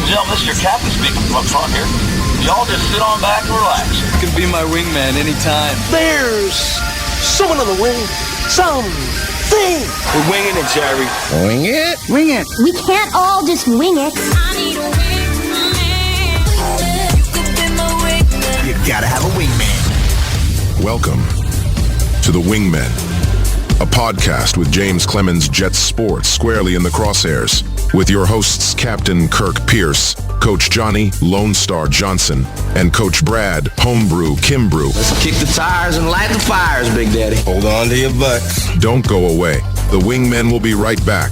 gentlemen, this is your captain speaking from up front here. Y'all just sit on back and relax. You can be my wingman anytime. There's someone on the wing. Something. We're winging it, Jerry. Wing it? Wing it. We can't all just wing it. I need a wingman. You could be my wingman. You gotta have a wingman. Welcome to The Wingmen, a podcast with James Clemens Jets Sports squarely in the crosshairs, with your hosts Captain Kirk Pierce, Coach Johnny Lone Star Johnson, and Coach Brad Homebrew Kimbrew. Let's kick the tires and light the fires, Big Daddy. Hold on to your butts. Don't go away. The Wingmen will be right back.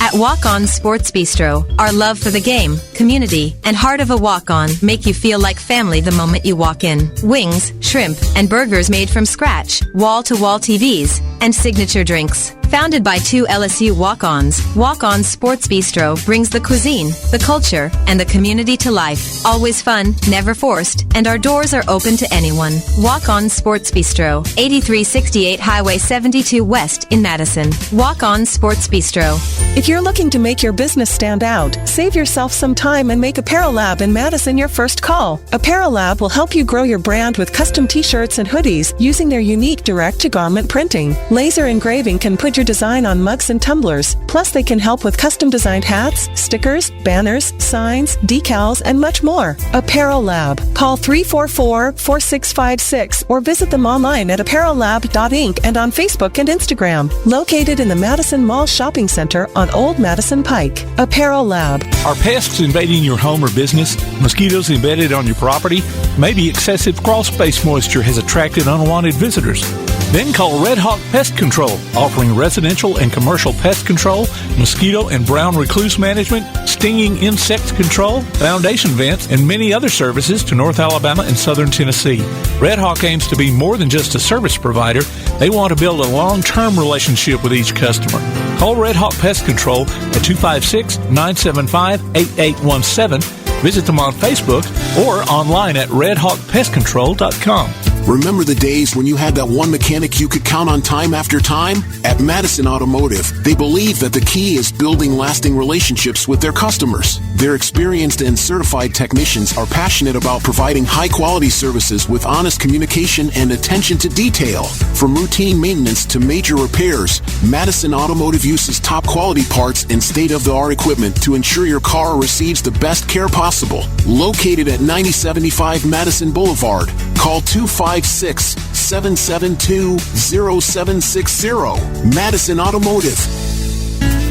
At Walk-On Sports Bistro, our love for the game, community, and heart of a walk-on make you feel like family the moment you walk in. Wings, shrimp, and burgers made from scratch, wall-to-wall TVs, and signature drinks. Founded by two LSU walk-ons, Walk-On Sports Bistro brings the cuisine, the culture, and the community to life. Always fun, never forced, and our doors are open to anyone. Walk-On Sports Bistro, 8368 Highway 72 West in Madison. Walk-On Sports Bistro. If you're looking to make your business stand out, save yourself some time and make Apparel in Madison your first call. Apparel will help you grow your brand with custom t-shirts and hoodies using their unique direct-to-garment printing. Laser engraving can put your design on mugs and tumblers. Plus, they can help with custom-designed hats, stickers, banners, signs, decals, and much more. Apparel Lab. Call 344-4656 or visit them online at apparellab.inc and on Facebook and Instagram. Located in the Madison Mall Shopping Center on Old Madison Pike. Apparel Lab. Are pests invading your home or business? Mosquitoes embedded on your property? Maybe excessive crawl space moisture has attracted unwanted visitors. Then call RedHawk Pest Control, offering residential and commercial pest control, mosquito and brown recluse management, stinging insect control, foundation vents, and many other services to North Alabama and Southern Tennessee. RedHawk aims to be more than just a service provider. They want to build a long-term relationship with each customer. Call RedHawk Pest Control at 256-975-8817. Visit them on Facebook or online at redhawkpestcontrol.com. Remember the days when you had that one mechanic you could count on time after time? At Madison Automotive, they believe that the key is building lasting relationships with their customers. Their experienced and certified technicians are passionate about providing high-quality services with honest communication and attention to detail. From routine maintenance to major repairs, Madison Automotive uses top-quality parts and state-of-the-art equipment to ensure your car receives the best care possible. Located at 9075 Madison Boulevard, call 256-772-0760. Madison Automotive.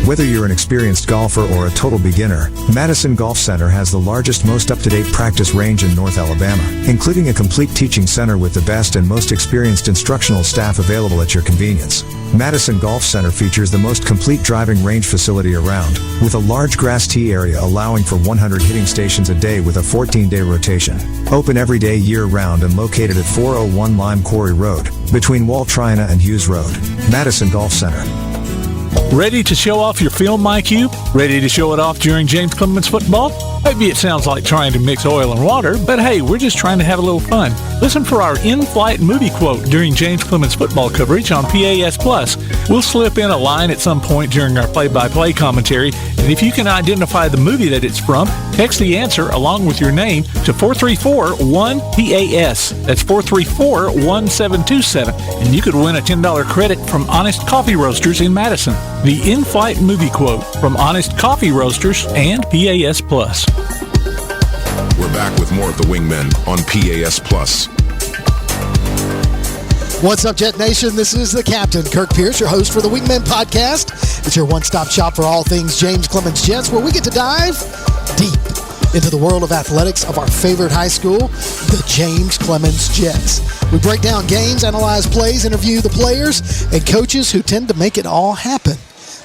Whether you're an experienced golfer or a total beginner, Madison Golf Center has the largest, most up-to-date practice range in North Alabama, including a complete teaching center with the best and most experienced instructional staff available at your convenience. Madison Golf Center features the most complete driving range facility around, with a large grass tee area allowing for 100 hitting stations a day with a 14-day rotation. Open every day year-round and located at 401 Lime Quarry Road, between Wall Triana and Hughes Road. Madison Golf Center. Ready to show off your film IQ? Ready to show it off during James Clemens football? Maybe it sounds like trying to mix oil and water, but hey, we're just trying to have a little fun. Listen for our in-flight movie quote during James Clemens football coverage on PAS+. We'll slip in a line at some point during our play-by-play commentary, and if you can identify the movie that it's from, text the answer along with your name to 434-1-PAS. That's 434-1727, and you could win a $10 credit from Honest Coffee Roasters in Madison. The in-flight movie quote from Honest Coffee Roasters and PAS+. We're back with more of The Wingmen on PAS+. What's up, Jet Nation? This is the Captain, Kirk Pierce, your host for the Wingmen podcast. It's your one-stop shop for all things James Clemens Jets, where we get to dive deep into the world of athletics of our favorite high school, the James Clemens Jets. We break down games, analyze plays, interview the players and coaches who tend to make it all happen.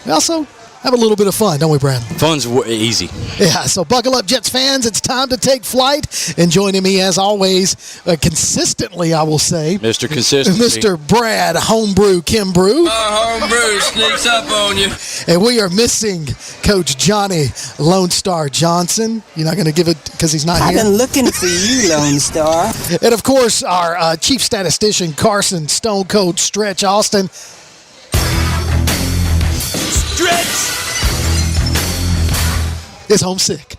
We also have a little bit of fun, don't we, Brad? Fun's easy. Yeah, so buckle up, Jets fans. It's time to take flight. And joining me, as always, consistently, I will say, Mr. Consistency. Mr. Brad Homebrew Kimbrew. Homebrew sneaks up on you. And we are missing Coach Johnny Lone Star Johnson. You're not going to give it because he's not here? I've been looking for you, Lone Star. And, of course, our chief statistician, Carson Stone Cold Stretch Austin. is homesick.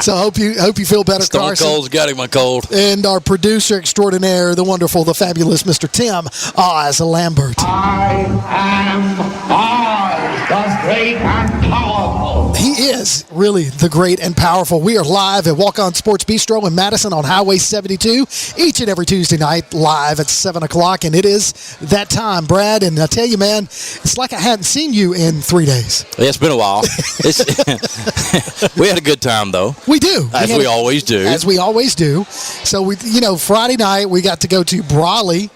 So hope you feel better, Stone Carson. Cold's got him a cold. And our producer extraordinaire, the wonderful, the fabulous Mr. Tim Oz Lambert. I am Oz, the great and powerful. He is really the great and powerful. We are live at Walk On Sports Bistro in Madison on Highway 72 each and every Tuesday night, live at 7 o'clock. And it is that time, Brad. And I tell you, man, it's like I hadn't seen you in 3 days. Yeah, it's been a while. We had a good time, though. We do. As we always do. As we always do. So, Friday night, we got to go to Brawley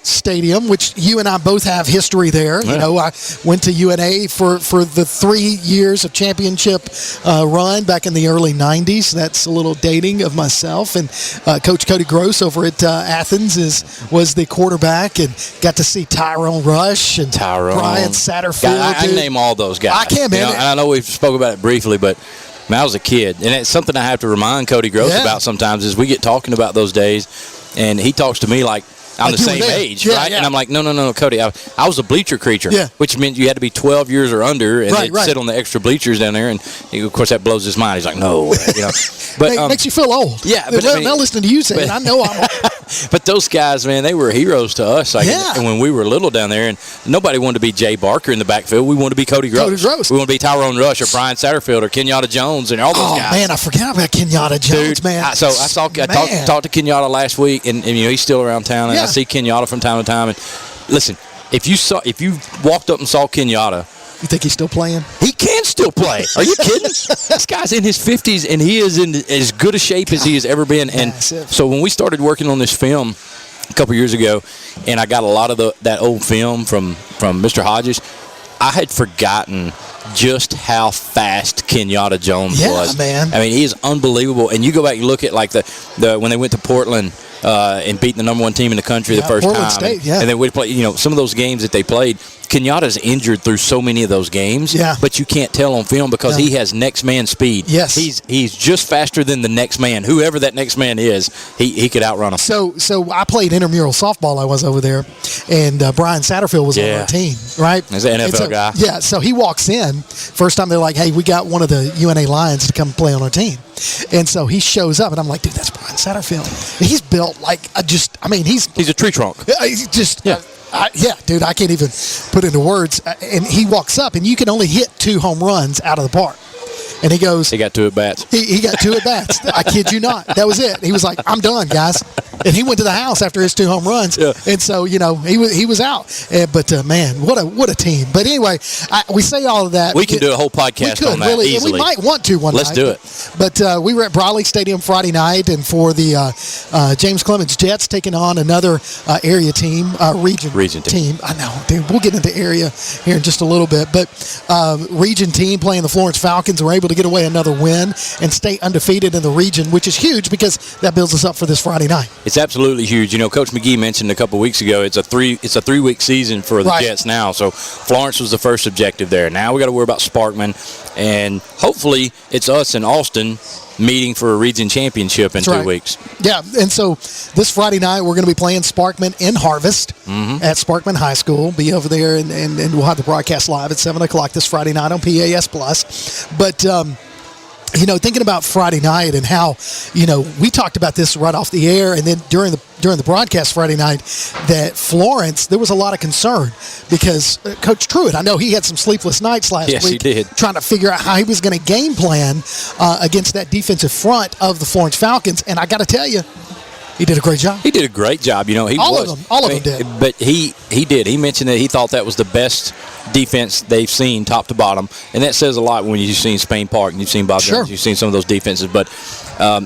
Stadium, which you and I both have history there. Yeah. I went to UNA for the 3 years of championship run back in the early 90s. That's a little dating of myself. And Coach Cody Gross over at Athens was the quarterback, and got to see Tyrone Rush and Brian Satterfield. I name all those guys. I can, man. And I know we've spoke about it briefly, but when I was a kid, and it's something I have to remind Cody Gross about sometimes, is we get talking about those days, and he talks to me like I'm the same age, right? And I'm like, no, Cody, I was a bleacher creature, which meant you had to be 12 years or under, and they'd sit on the extra bleachers down there, and of course that blows his mind. He's like, no, But makes you feel old. Yeah, but now listening to you say it, I know I'm old. But those guys, man, they were heroes to us. And when we were little down there, and nobody wanted to be Jay Barker in the backfield, we wanted to be Cody Gross. We want to be Tyrone Rush or Brian Satterfield or Kenyatta Jones and all those guys. Oh man, I forgot about Kenyatta Jones, dude, man. I talked to Kenyatta last week, and he's still around town, and I see Kenyatta from time to time. And listen, if you walked up and saw Kenyatta, you think he's still playing? He can still play. Are you kidding? This guy's in his 50s, and he is in as good a shape as he has ever been. And so when we started working on this film a couple years ago, and I got a lot of that old film from Mr. Hodges, I had forgotten just how fast Kenyatta Jones was. Man. I mean, he is unbelievable. And you go back and look at like the when they went to Portland and beat the number one team in the country the first Portland time. State, and then we play, some of those games that they played. Kenyatta's injured through so many of those games, but you can't tell on film because he has next man speed. Yes. He's just faster than the next man. Whoever that next man is, he could outrun him. So I played intramural softball. I was over there, and Brian Satterfield was on our team, right? He's an NFL guy. Yeah, so he walks in. First time they're like, hey, we got one of the UNA Lions to come play on our team. And so he shows up, and I'm like, dude, that's Brian Satterfield. And he's built like he's a tree trunk. He's just dude, I can't even put into words. And he walks up, and you can only hit 2 home runs out of the park. And he goes, he got 2 at bats. He got 2 at bats. I kid you not. That was it. He was like, I'm done, guys. And he went to the house after his 2 home runs. Yeah. And so, he was out. But man, what a team. But anyway, we say all of that. We can do a whole podcast on that really, easily. We might want to one night. Let's do it. But we were at Brawley Stadium Friday night, and for the James Clemens Jets taking on another area team, region team. I know, dude. We'll get into area here in just a little bit. But region team playing the Florence Falcons were able to get away another win and stay undefeated in the region, which is huge because that builds us up for this Friday night. It's absolutely huge. Coach McGee mentioned a couple weeks ago it's a 3-week season for the Jets now. So Florence was the first objective there. Now we got to worry about Sparkman, and hopefully it's us in Austin meeting for a region championship in 2 weeks. Yeah, and so this Friday night we're going to be playing Sparkman in Harvest at Sparkman High School. Be over there, and we'll have the broadcast live at 7 o'clock this Friday night on PAS+. But thinking about Friday night and how, we talked about this right off the air, and then during the broadcast Friday night, that Florence, there was a lot of concern because Coach Truitt, I know he had some sleepless nights last week. Yes, he did. Trying to figure out how he was going to game plan against that defensive front of the Florence Falcons, and I got to tell you, he did a great job. He did a great job. All of them did. But he did. He mentioned that he thought that was the best defense they've seen top to bottom, and that says a lot when you've seen Spain Park and you've seen Bob Jones, you've seen some of those defenses. But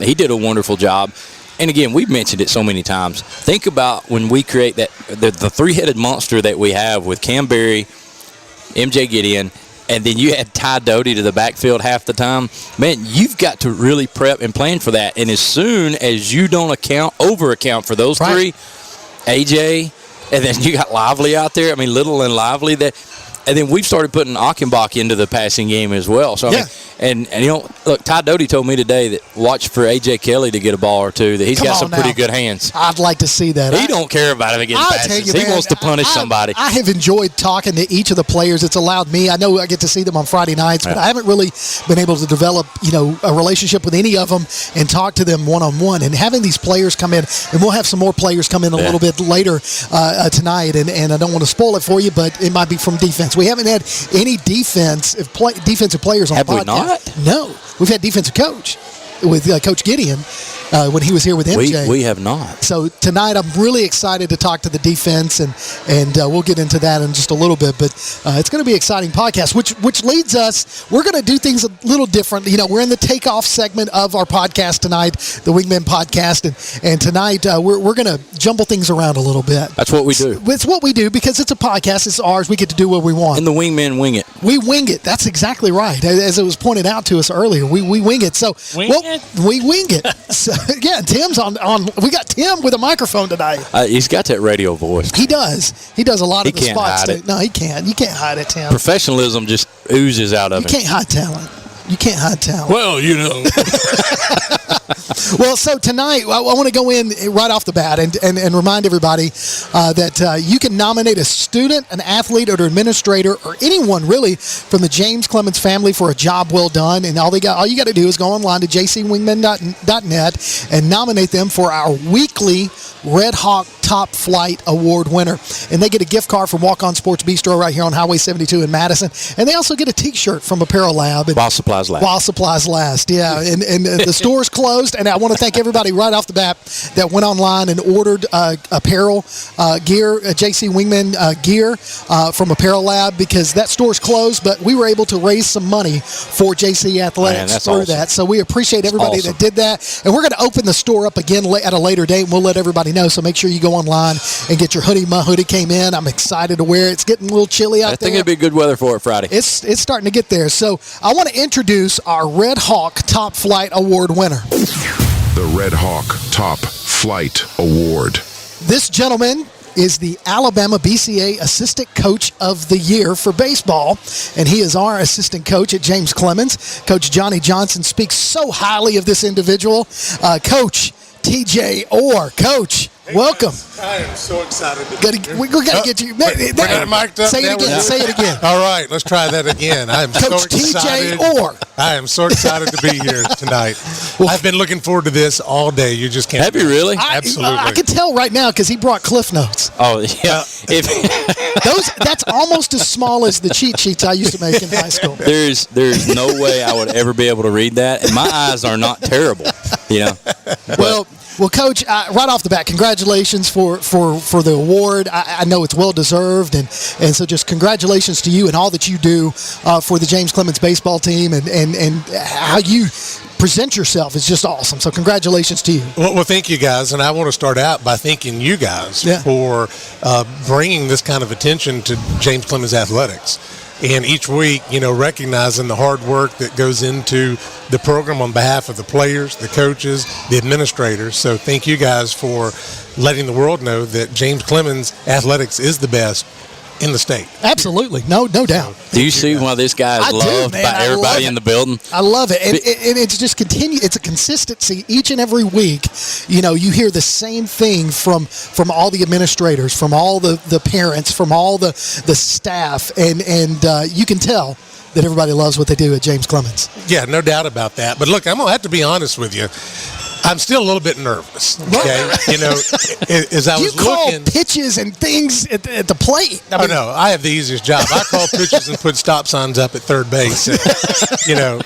he did a wonderful job. And again, we've mentioned it so many times. Think about when we create the 3-headed monster that we have with Cam Berry, MJ Gideon, and then you add Ty Doty to the backfield half the time, man, you've got to really prep and plan for that. And as soon as you don't over-account for those three, AJ, and then you got Lively out there, Little and Lively, that And then we've started putting Achenbach into the passing game as well. So, I mean, and look, Ty Doty told me today that watch for A.J. Kelly to get a ball or two, that he's got some pretty good hands. I'd like to see that. He don't care about him getting passes. He wants to punish somebody. I have enjoyed talking to each of the players. It's allowed me. I know I get to see them on Friday nights, but I haven't really been able to develop, a relationship with any of them and talk to them one-on-one. And having these players come in, and we'll have some more players come in a little bit later tonight, and I don't want to spoil it for you, but it might be from defense. We haven't had any defensive players on the podcast. Have we not? No. We've had defensive coach with Coach Gideon when he was here with MJ. We have not. So tonight I'm really excited to talk to the defense, and we'll get into that in just a little bit. But it's going to be an exciting podcast, which leads us, we're going to do things a little different. We're in the takeoff segment of our podcast tonight, the Wingmen podcast, and tonight we're going to jumble things around a little bit. That's what we do. It's what we do because it's a podcast. It's ours. We get to do what we want. And the Wingmen wing it. We wing it. That's exactly right. As it was pointed out to us earlier, we wing it. So we wing it. So, Tim's on. We got Tim with a microphone tonight. He's got that radio voice. He does. He does a lot of the spots. Hide it. No, he can't. You can't hide it, Tim. Professionalism just oozes out of him. You can't hide talent. You can't hide talent. Well, Well, so tonight I want to go in right off the bat and remind everybody that you can nominate a student, an athlete, or an administrator, or anyone really from the James Clemens family for a job well done. And all you got to do is go online to jcwingmen.net and nominate them for our weekly RedHawk Top Flight Award winner. And they get a gift card from Walk On Sports Bistro right here on Highway 72 in Madison. And they also get a T-shirt from Apparel Lab. While supplies last. While supplies last, yeah. And the store's closed. And I want to thank everybody right off the bat that went online and ordered apparel gear, JC Wingman gear from Apparel Lab, because that store's closed, but we were able to raise some money for JC Athletics through that. So we appreciate everybody that did that. And we're going to open the store up again at a later date, and we'll let everybody know. So make sure you go online and get your hoodie. My hoodie came in. I'm excited to wear it. It's getting a little chilly out there. I think it'd be good weather for it Friday. It's starting to get there. So I want to introduce our RedHawk Top Flight Award winner. The RedHawk Top Flight Award. This gentleman is the Alabama BCA Assistant Coach of the Year for baseball, and he is our assistant coach at James Clemens. Coach Johnny Johnson speaks so highly of this individual. Coach TJ Orr. Coach, welcome. I am so excited. We got to get you. We're mic'd up. Say it again. Say it again. All right, let's try that again. I am Coach so excited. TJ Orr. I am so excited to be here tonight. I've been looking forward to this all day. You just can't. Have you really? Absolutely. I can tell right now because he brought Cliff Notes. Oh, yeah. That's almost as small as the cheat sheets I used to make in high school. There's no way I would ever be able to read that, and my eyes are not terrible, Well, Coach, right off the bat, congratulations for the award. I know it's well deserved, and so just congratulations to you and all that you do for the James Clemens baseball team, and how you present yourself is just awesome. So congratulations to you. Well, thank you guys, and I want to start out by thanking you guys for bringing this kind of attention to James Clemens athletics. And each week, recognizing the hard work that goes into the program on behalf of the players, the coaches, the administrators. So thank you guys for letting the world know that James Clemens athletics is the best in the state. Absolutely. No doubt. Do you see why this guy is loved by everybody in the building? I love it. And it's just continued. It's a consistency each and every week. You hear the same thing from all the administrators, from all the parents, from all the staff, and you can tell that everybody loves what they do at James Clemens. Yeah, no doubt about that. But look, I'm going to have to be honest with you. I'm still a little bit nervous. Okay, as I was looking, call pitches and things at the plate. I have the easiest job. I call pitches and put stop signs up at third base. And,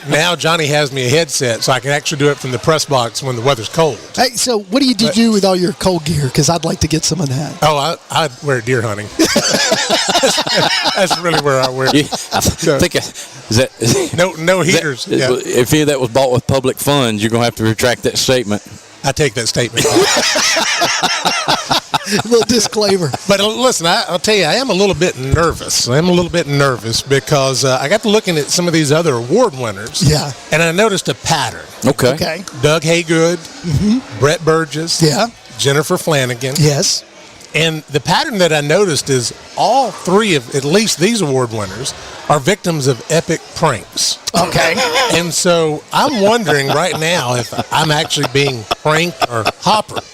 now Johnny has me a headset, so I can actually do it from the press box when the weather's cold. Hey, so what do you do with all your cold gear? Because I'd like to get some of that. Oh, I wear deer hunting. That's really where I wear it. No heaters. If any of that was bought with public funds, you're going to have to retract that statement. I take that statement. A little disclaimer. But listen, I'll tell you, I am a little bit nervous. Because I got to looking at some of these other award winners. Yeah. And I noticed a pattern. Okay. Doug Haygood, Brett Burgess. Yeah. Jennifer Flanagan. Yes. And the pattern that I noticed is all three of at least these award winners are victims of epic pranks. Okay. And so I'm wondering right now if I'm actually being pranked or hoppered.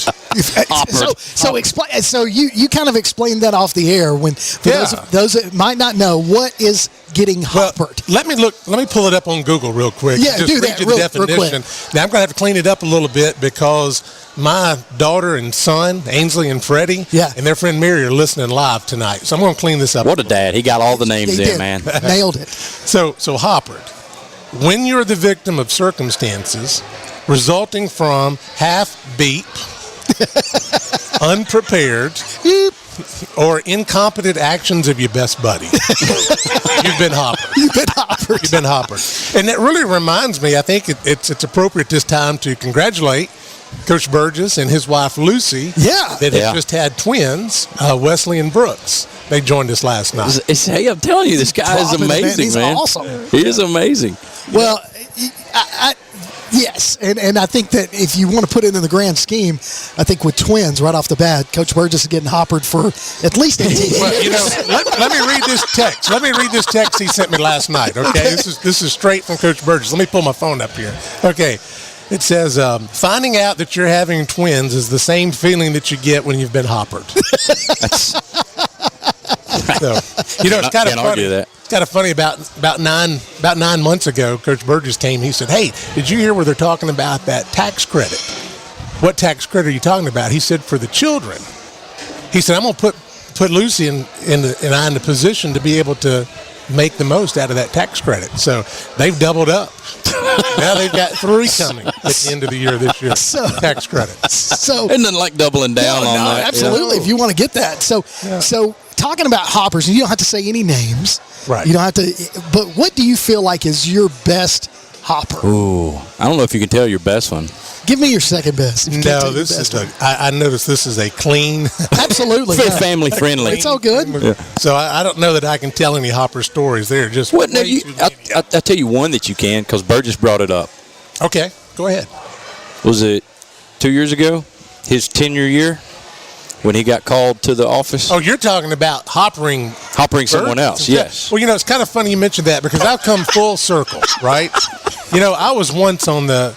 So explain. So you kind of explained that off the air when for those that might not know what is getting hoppered. Let me pull it up on Google real quick. Yeah, just do read that you real the definition. Now I'm going to have to clean it up a little bit because my daughter and son, Ainsley and Freddie, and their friend Mary are listening live tonight. So I'm going to clean this up. What a dad. He got all the names in, man. Nailed it. So hoppered. When you're the victim of circumstances resulting from half-beat, unprepared, or incompetent actions of your best buddy. You've been hoppered. You've been hoppered. You've been hoppered. And that really reminds me, I think it's appropriate this time to congratulate Coach Burgess and his wife Lucy that has just had twins, Wesley and Brooks. They joined us last night. Hey, I'm telling you, this guy is amazing, He's man. awesome. He is amazing. Well, yes, and I think that if you want to put it in the grand scheme, I think with twins right off the bat, Coach Burgess is getting hoppered for at least 18 years. Well, let me read this text. Let me read this text he sent me last night. Okay, this is straight from Coach Burgess. Let me pull my phone up here. Okay. It says, finding out that you're having twins is the same feeling that you get when you've been hoppered. So, it's kind of funny. It's kind of funny. About 9 months ago, Coach Burgess came. He said, "Hey, did you hear where they're talking about that tax credit? What tax credit are you talking about?" He said, "For the children." He said, "I'm going to put Lucy and I in the position to be able to make the most out of that tax credit." So they've doubled up. Now they've got 3 coming at the end of the year this year. Tax credit. So and then like doubling down on that. Absolutely, if you want to get that. So talking about hoppers, and you don't have to say any names. Right. You don't have to. But what do you feel like is your best hopper? Ooh, I don't know if you can tell your best one. Give me your second best. No, this is I noticed this is a clean. Absolutely. Very family friendly. It's all good. Yeah. So I don't know that I can tell any hopper stories. They're just. Well, no, I'll tell you one that you can because Burgess brought it up. Okay, go ahead. Was it 2 years ago? His tenure year when he got called to the office? Oh, you're talking about hoppering someone else, yes. Well, it's kind of funny you mentioned that because I've come full circle, right? I was once on the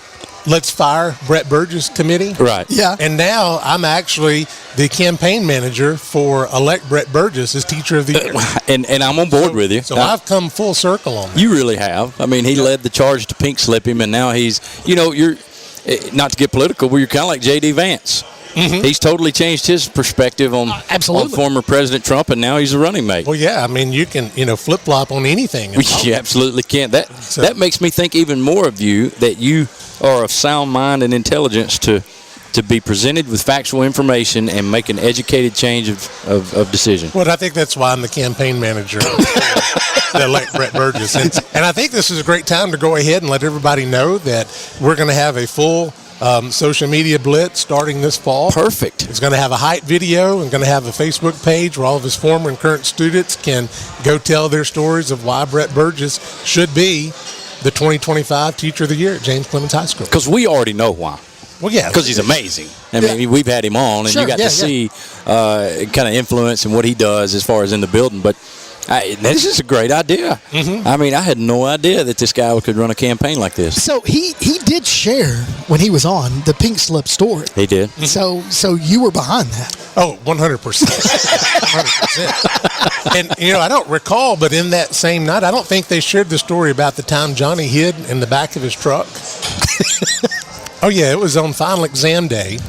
Let's Fire Brett Burgess committee. Right. Yeah. And now I'm actually the campaign manager for elect Brett Burgess as Teacher of the Year. And I'm on board with you. So I've come full circle on that. You really have. I mean, he led the charge to pink slip him, and now he's, you're, not to get political, but you're kind of like J.D. Vance. Mm-hmm. He's totally changed his perspective on former President Trump, and now he's a running mate. Well, yeah, I mean, you can, flip-flop on anything. You absolutely can. That makes me think even more of you, that you are of sound mind and intelligence to be presented with factual information and make an educated change of decision. Well, I think that's why I'm the campaign manager to elect Brett Burgess. And I think this is a great time to go ahead and let everybody know that we're going to have a full social media blitz starting this fall. Perfect. It's going to have a hype video and going to have a Facebook page where all of his former and current students can go tell their stories of why Brett Burgess should be the 2025 Teacher of the Year at James Clemens High School. Because we already know why. Well, yeah. Because he's amazing. I mean, we've had him on, and you got to see kind of influence and what he does as far as in the building. But this is a great idea. Mm-hmm. I mean, I had no idea that this guy could run a campaign like this. So he did share when he was on the pink slip story. He did. Mm-hmm. So you were behind that. Oh, 100%. 100%. And, I don't recall, but in that same night, I don't think they shared the story about the time Johnny hid in the back of his truck. Oh, yeah, it was on final exam day,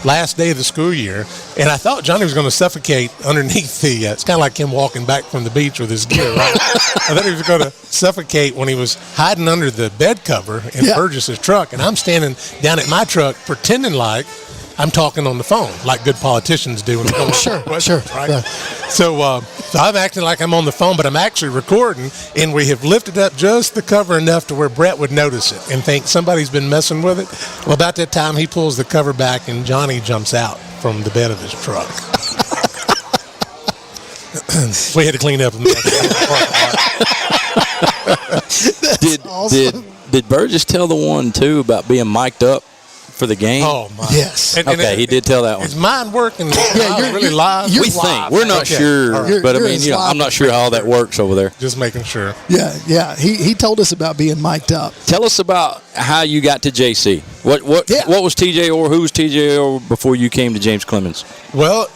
last day of the school year, and I thought Johnny was going to suffocate underneath the, it's kind of like him walking back from the beach with his gear, right? I thought he was going to suffocate when he was hiding under the bed cover in Burgess's truck, and I'm standing down at my truck pretending like I'm talking on the phone, like good politicians do. When they go Sure. Right? Yeah. So I'm acting like I'm on the phone, but I'm actually recording, and we have lifted up just the cover enough to where Brett would notice it and think somebody's been messing with it. Well, about that time, he pulls the cover back, and Johnny jumps out from the bed of his truck. We had to clean up. Did Burgess tell the one, too, about being mic'd up for the game? Oh, my. Yes. Okay, he did tell that one. Is mine working? You're really live? We think. We're not sure. But, I mean, I'm not sure how that works over there. Just making sure. Yeah. He told us about being mic'd up. Tell us about how you got to JC. What was TJ Orr? Who was TJ Orr before you came to James Clemens? Well,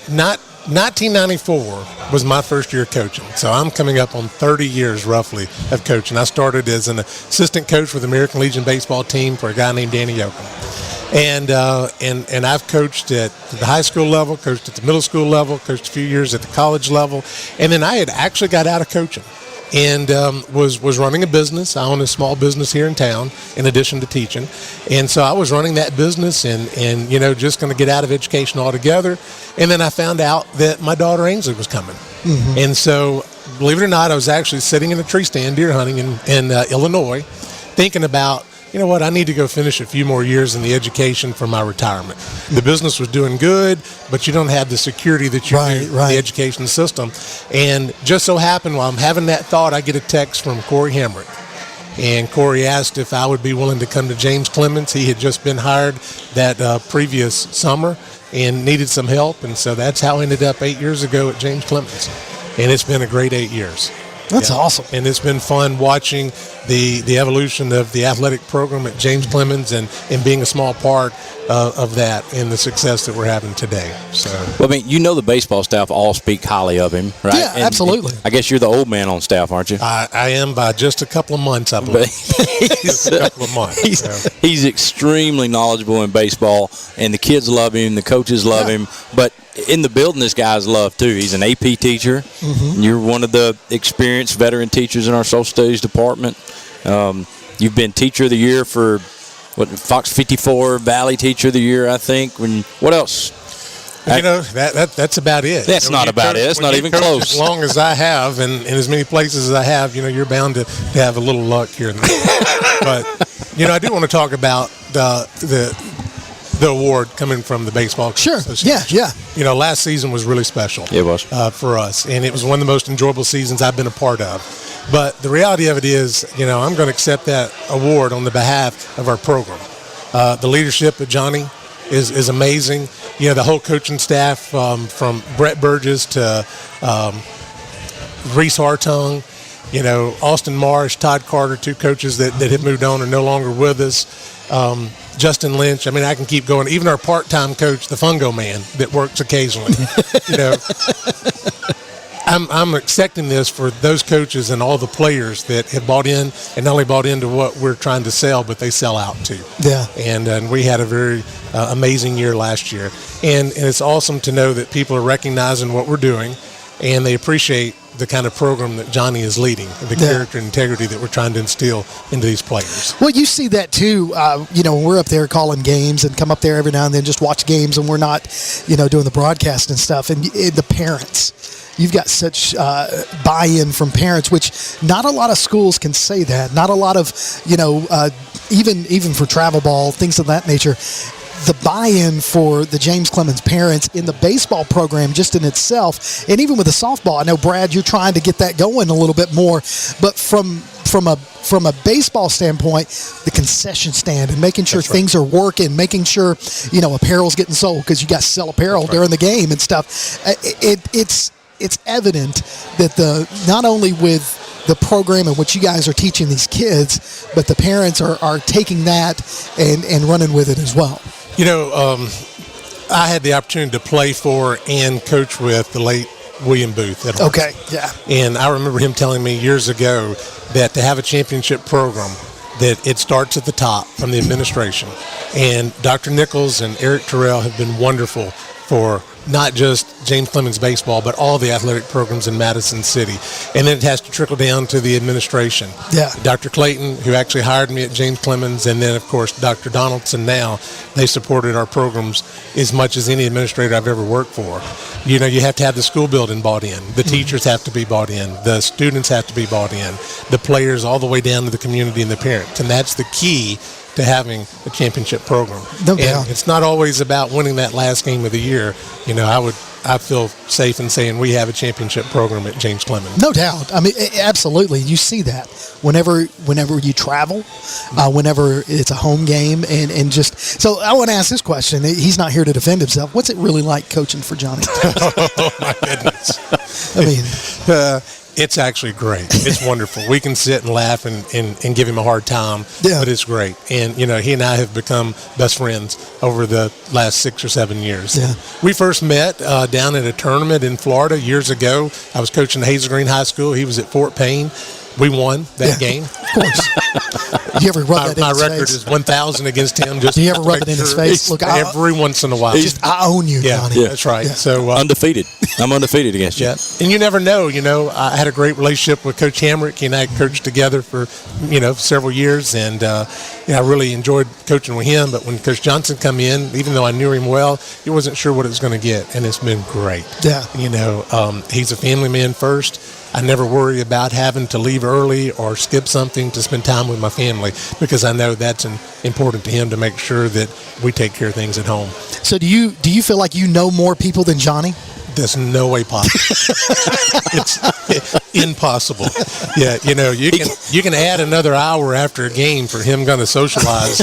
1994 was my first year coaching. So I'm coming up on 30 years roughly of coaching. I started as an assistant coach with the American Legion baseball team for a guy named Danny Yoakum. And I've coached at the high school level, coached at the middle school level, coached a few years at the college level. And then I had actually got out of coaching and was running a business. I own a small business here in town in addition to teaching. And so I was running that business and just going to get out of education altogether. And then I found out that my daughter Ainsley was coming. Mm-hmm. And so, believe it or not, I was actually sitting in a tree stand deer hunting in Illinois thinking about, you know what, I need to go finish a few more years in the education for my retirement. The business was doing good, but you don't have the security that you do in the education system. And just so happened, while I'm having that thought, I get a text from Corey Hamrick. And Corey asked if I would be willing to come to James Clemens. He had just been hired that previous summer and needed some help. And so that's how I ended up 8 years ago at James Clemens. And it's been a great 8 years. That's awesome. And it's been fun watching the evolution of the athletic program at James Clemens and being a small part of that and the success that we're having today. So, well, I mean, the baseball staff all speak highly of him, right? Yeah, absolutely. I guess you're the old man on staff, aren't you? I am by just a couple of months, I believe. Just a couple of months. He's extremely knowledgeable in baseball, and the kids love him, the coaches love him, but in the building, this guy's loved too. He's an AP teacher. Mm-hmm. You're one of the experienced veteran teachers in our social studies department. You've been teacher of the year for Fox 54 Valley Teacher of the Year, I think. What else? That's about it. That's not about it. It's not even close. As long as I have, and in as many places as I have, you're bound to have a little luck here and there. But I do want to talk about the award coming from the baseball. Sure. Yeah. Last season was really special. It was for us, and it was one of the most enjoyable seasons I've been a part of. But the reality of it is, I'm going to accept that award on the behalf of our program. The leadership of Johnny is amazing. The whole coaching staff from Brett Burgess to Reese Hartung, Austin Marsh, Todd Carter, two coaches that have moved on are no longer with us. Justin Lynch. I mean, I can keep going. Even our part-time coach, the Fungo Man, that works occasionally. I'm accepting this for those coaches and all the players that have bought in, and not only bought into what we're trying to sell, but they sell out too. Yeah. And we had a very amazing year last year. And it's awesome to know that people are recognizing what we're doing, and they appreciate the kind of program that Johnny is leading, the character and integrity that we're trying to instill into these players. Well, you see that too, when we're up there calling games and come up there every now and then, just watch games, and we're not, doing the broadcast and stuff, and the parents. You've got such buy-in from parents, which not a lot of schools can say that. Not a lot of, even for travel ball, things of that nature. The buy-in for the James Clemens parents in the baseball program just in itself, and even with the softball, I know, Brad, you're trying to get that going a little bit more, but from a baseball standpoint, the concession stand and making sure things are working, making sure, apparel's getting sold because you got to sell apparel during the game and stuff. It's evident that not only with the program and what you guys are teaching these kids, but the parents are taking that and running with it as well. I had the opportunity to play for and coach with the late William Booth at Hartford. Okay, yeah. And I remember him telling me years ago that to have a championship program, that it starts at the top from the administration. And Dr. Nichols and Eric Terrell have been wonderful for not just James Clemens baseball, but all the athletic programs in Madison City. And then it has to trickle down to the administration. Yeah. Dr. Clayton, who actually hired me at James Clemens, and then, of course, Dr. Donaldson now, they supported our programs as much as any administrator I've ever worked for. You have to have the school building bought in. The teachers have to be bought in. The students have to be bought in. The players all the way down to the community and the parents. And that's the key to having a championship program. No doubt. And it's not always about winning that last game of the year. I would I feel safe in saying we have a championship program at James Clemens. No doubt. I mean, absolutely. You see that whenever you travel, whenever it's a home game, and just so I want to ask this question. He's not here to defend himself. What's it really like coaching for Johnny? Oh my goodness! I mean, it's actually great. It's wonderful. We can sit and laugh and give him a hard time, but it's great. And, he and I have become best friends over the last 6 or 7 years. Yeah. We first met down at a tournament in Florida years ago. I was coaching Hazel Green High School. He was at Fort Payne. We won that game. Of course. Do you ever rub that in his face? My record is 1,000 against him. Just do you ever rub it in his face? Look, every once in a while. I own you, Johnny. Yeah, that's right. Yeah. So undefeated. I'm undefeated against you. Yeah, and you never know. I had a great relationship with Coach Hamrick. He and I coached together for several years, and I really enjoyed coaching with him. But when Coach Johnson come in, even though I knew him well, he wasn't sure what it was going to get, and it's been great. Yeah, he's a family man first. I never worry about having to leave early or skip something to spend time with my family because I know that's important to him to make sure that we take care of things at home. So do you feel like you know more people than Johnny? There's no way possible. It's impossible. Yeah, you can add another hour after a game for him going to socialize,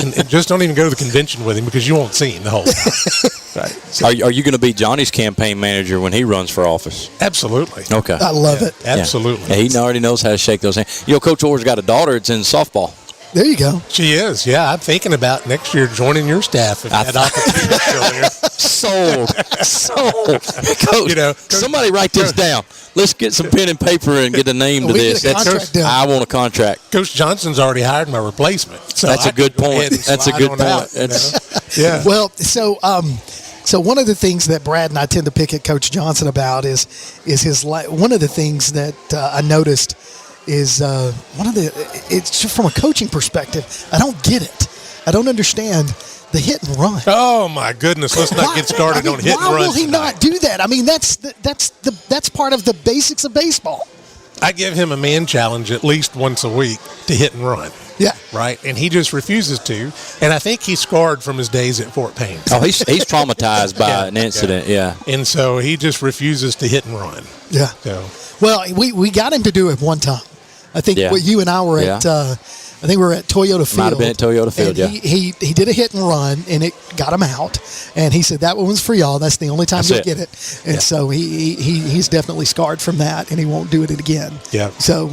and just don't even go to the convention with him because you won't see him the whole time. Right. So, are you going to be Johnny's campaign manager when he runs for office? Absolutely. Okay. I love it. Absolutely. Yeah, he already knows how to shake those hands. Coach Orr's got a daughter that's in softball. There you go. She is. Yeah, I'm thinking about next year joining your staff if that opportunity is still there. Sold. Coach, somebody write this down. Let's get some pen and paper and get a name to this. I want a contract. Coach Johnson's already hired my replacement. So that's a good point. That's a good point. Yeah. Well, so one of the things that Brad and I tend to pick at Coach Johnson about is his one of the things that I noticed is it's just from a coaching perspective. I don't get it. I don't understand the hit and run. Oh my goodness! Let's not get started on hit and run. Why will he not do that? I mean, that's part of the basics of baseball. I give him a man challenge at least once a week to hit and run. Yeah. Right? And he just refuses to. And I think he's scarred from his days at Fort Payne. Oh, he's traumatized by an incident, yeah. And so he just refuses to hit and run. Yeah. So. Well, we got him to do it one time. I think you and I were at I think we were at Toyota Field. Might have been at Toyota Field, He did a hit and run, and it got him out. And he said, that one's for y'all. That's the only time you'll get it. And so he's definitely scarred from that, and he won't do it again. Yeah. So,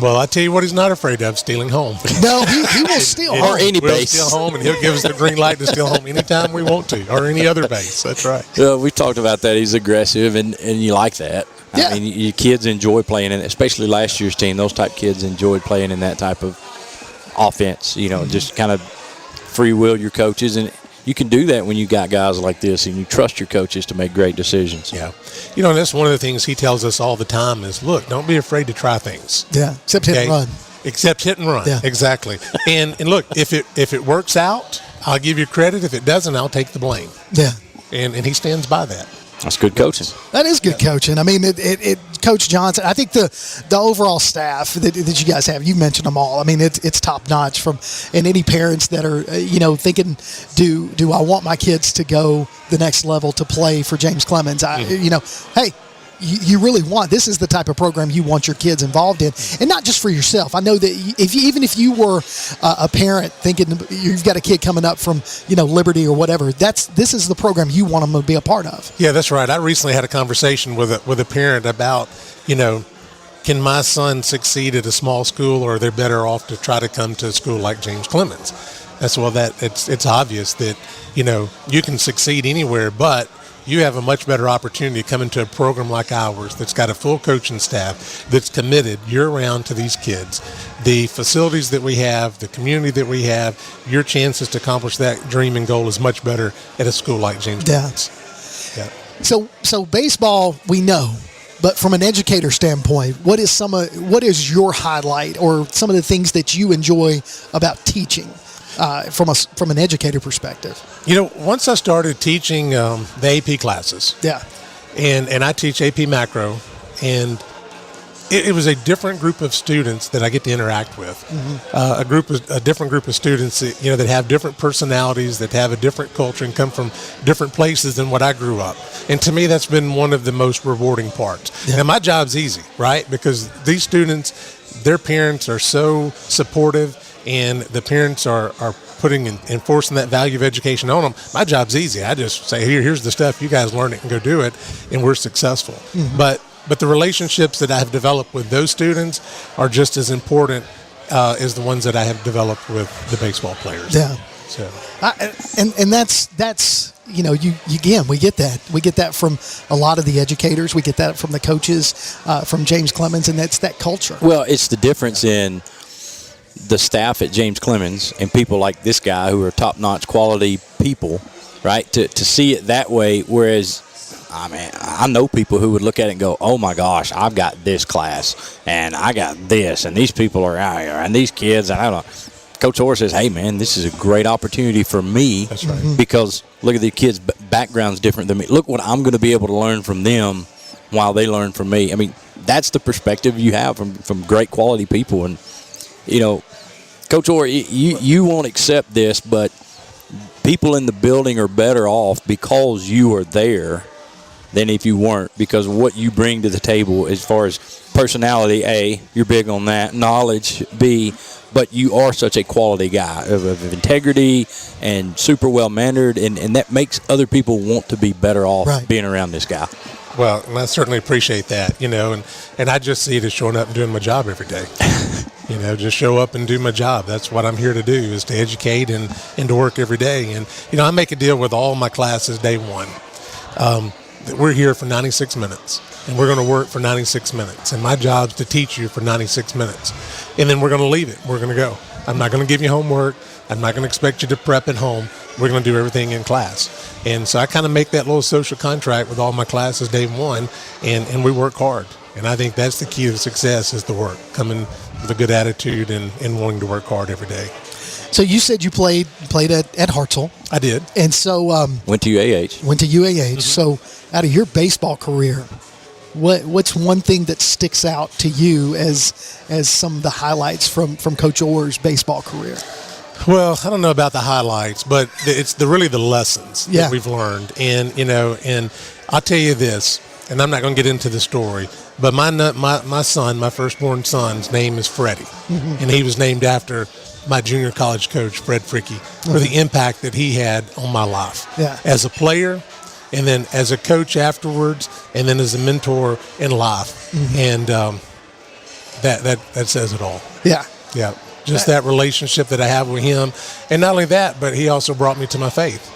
Well, I tell you what he's not afraid of, stealing home. No, he will steal home. Or any we'll base. Steal home, and he'll give us the green light to steal home anytime we want to, or any other base. That's right. We talked about that. He's aggressive, and you like that. Yeah. I mean, your kids enjoy playing in it, especially last year's team. Those type kids enjoyed playing in that type of offense, just kind of free will your coaches. And you can do that when you got guys like this and you trust your coaches to make great decisions. Yeah. And that's one of the things he tells us all the time is, look, don't be afraid to try things. Yeah, except hit and run. Except hit and run. Yeah. Exactly. And look, if it works out, I'll give you credit. If it doesn't, I'll take the blame. Yeah. And he stands by that. That's good coaching. That is good coaching. I mean, Coach Johnson, I think the overall staff that you guys have, you mentioned them all. I mean, it's top notch. And any parents that are thinking, do I want my kids to go the next level to play for James Clemens? Hey. You really want, this is the type of program you want your kids involved in, and not just for yourself. I know that even if you were a parent thinking you've got a kid coming up from Liberty or whatever, this is the program you want them to be a part of. Yeah, that's right. I recently had a conversation with a parent about can my son succeed at a small school, or are they better off to try to come to a school like James Clemens? It's obvious that you can succeed anywhere, but you have a much better opportunity to come into a program like ours that's got a full coaching staff that's committed year-round to these kids. The facilities that we have, the community that we have, your chances to accomplish that dream and goal is much better at a school like James Clemens. Yeah. So baseball, we know, but from an educator standpoint, what is your highlight or some of the things that you enjoy about teaching? From an educator perspective, once I started teaching the AP classes, and I teach AP Macro, and it was a different group of students that I get to interact with. A different group of students that have different personalities, that have a different culture and come from different places than what I grew up. And to me, that's been one of the most rewarding parts. Yeah. And my job's easy, right? Because these students, their parents are so supportive, and the parents are putting and enforcing that value of education on them. My job's easy. I just say, here's the stuff, you guys learn it and go do it, and we're successful. But the relationships that I have developed with those students are just as important as the ones that I have developed with the baseball players. Yeah. So, and that's we get that. We get that from a lot of the educators. We get that from the coaches, from James Clemens, and that's that culture. Well, it's the difference in the staff at James Clemens and people like this guy who are top-notch quality people, right? To see it that way, whereas I know people who would look at it and go, oh my gosh, I've got this class and I got this and these people are out here and these kids, and I don't know. Coach Orr says, hey man, this is a great opportunity for me. That's right. Because look at the kids' background's different than me. Look what I'm going to be able to learn from them while they learn from me. I mean, that's the perspective you have from great quality people. And Coach Orr, you won't accept this, but people in the building are better off because you are there than if you weren't, because what you bring to the table as far as personality, A, you're big on that, knowledge, B, but you are such a quality guy of integrity and super well-mannered, and that makes other people want to be better off being around this guy. Well, and I certainly appreciate that, and I just see it as showing up and doing my job every day. Just show up and do my job. That's what I'm here to do, is to educate and to work every day. And, I make a deal with all my classes day one. We're here for 96 minutes, and we're going to work for 96 minutes. And my job's to teach you for 96 minutes. And then we're going to leave it. We're going to go. I'm not going to give you homework. I'm not going to expect you to prep at home. We're going to do everything in class. And so I kind of make that little social contract with all my classes day one, and we work hard. And I think that's the key to success, is the work, coming with a good attitude and wanting to work hard every day. So you said you played at Hartselle. I did. And so went to UAH. Mm-hmm. So out of your baseball career, what's one thing that sticks out to you as some of the highlights from Coach Orr's baseball career? Well, I don't know about the highlights, but it's really the lessons that we've learned. And and I'll tell you this, and I'm not going to get into the story, but my son, my firstborn son's name is Freddie, and he was named after my junior college coach, Fred Fricke, for the impact that he had on my life as a player, and then as a coach afterwards, and then as a mentor in life. And that says it all. Yeah. Just that relationship that I have with him. And not only that, but he also brought me to my faith.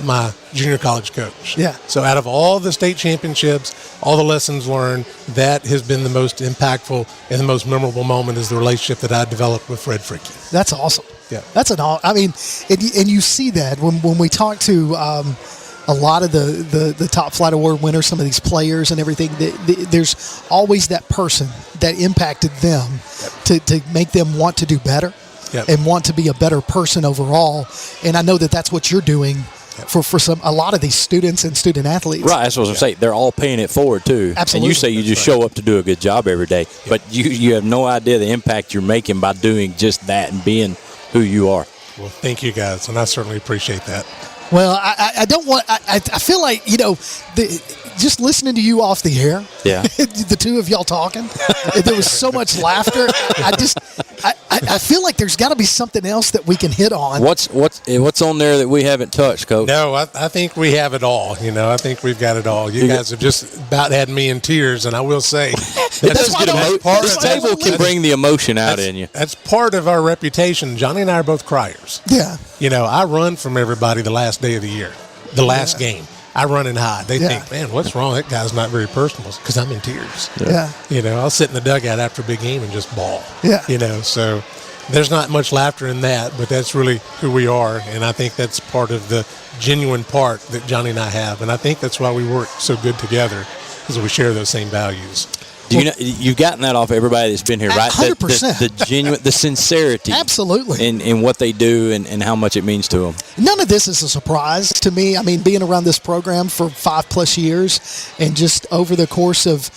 My junior college coach. So out of all the state championships, all the lessons learned, that has been the most impactful and the most memorable moment, is the relationship that I developed with Fred Fricke. That's awesome. Yeah. And you see that when we talk to a lot of the Top Flight Award winners, some of these players and everything, there's always that person that impacted them to make them want to do better and want to be a better person overall. And I know that that's what you're doing for a lot of these students and student athletes. Right, that's what I'm saying. They're all paying it forward too. Absolutely. And you say you just show up to do a good job every day, but you have no idea the impact you're making by doing just that and being who you are. Well, thank you guys, and I certainly appreciate that. Well, I don't want. I feel like just listening to you off the air. Yeah. The two of y'all talking. There was so much laughter. I feel like there's got to be something else that we can hit on. What's on there that we haven't touched, Coach? No, I think we have it all. I think we've got it all. You guys have just about had me in tears, and I will say this table can bring the emotion out in you. That's part of our reputation. Johnny and I are both criers. Yeah. I run from everybody the last day of the year, the last game. I run and hide. They think, man, what's wrong? That guy's not very personal, because I'm in tears. Yeah. I'll sit in the dugout after a big game and just bawl. Yeah. So there's not much laughter in that, but that's really who we are. And I think that's part of the genuine part that Johnny and I have. And I think that's why we work so good together, because we share those same values. You've gotten that off everybody that's been here, right? 100%. The genuine, the sincerity. Absolutely. In what they do and how much it means to them. None of this is a surprise to me. I mean, being around this program for 5+ years and just over the course of,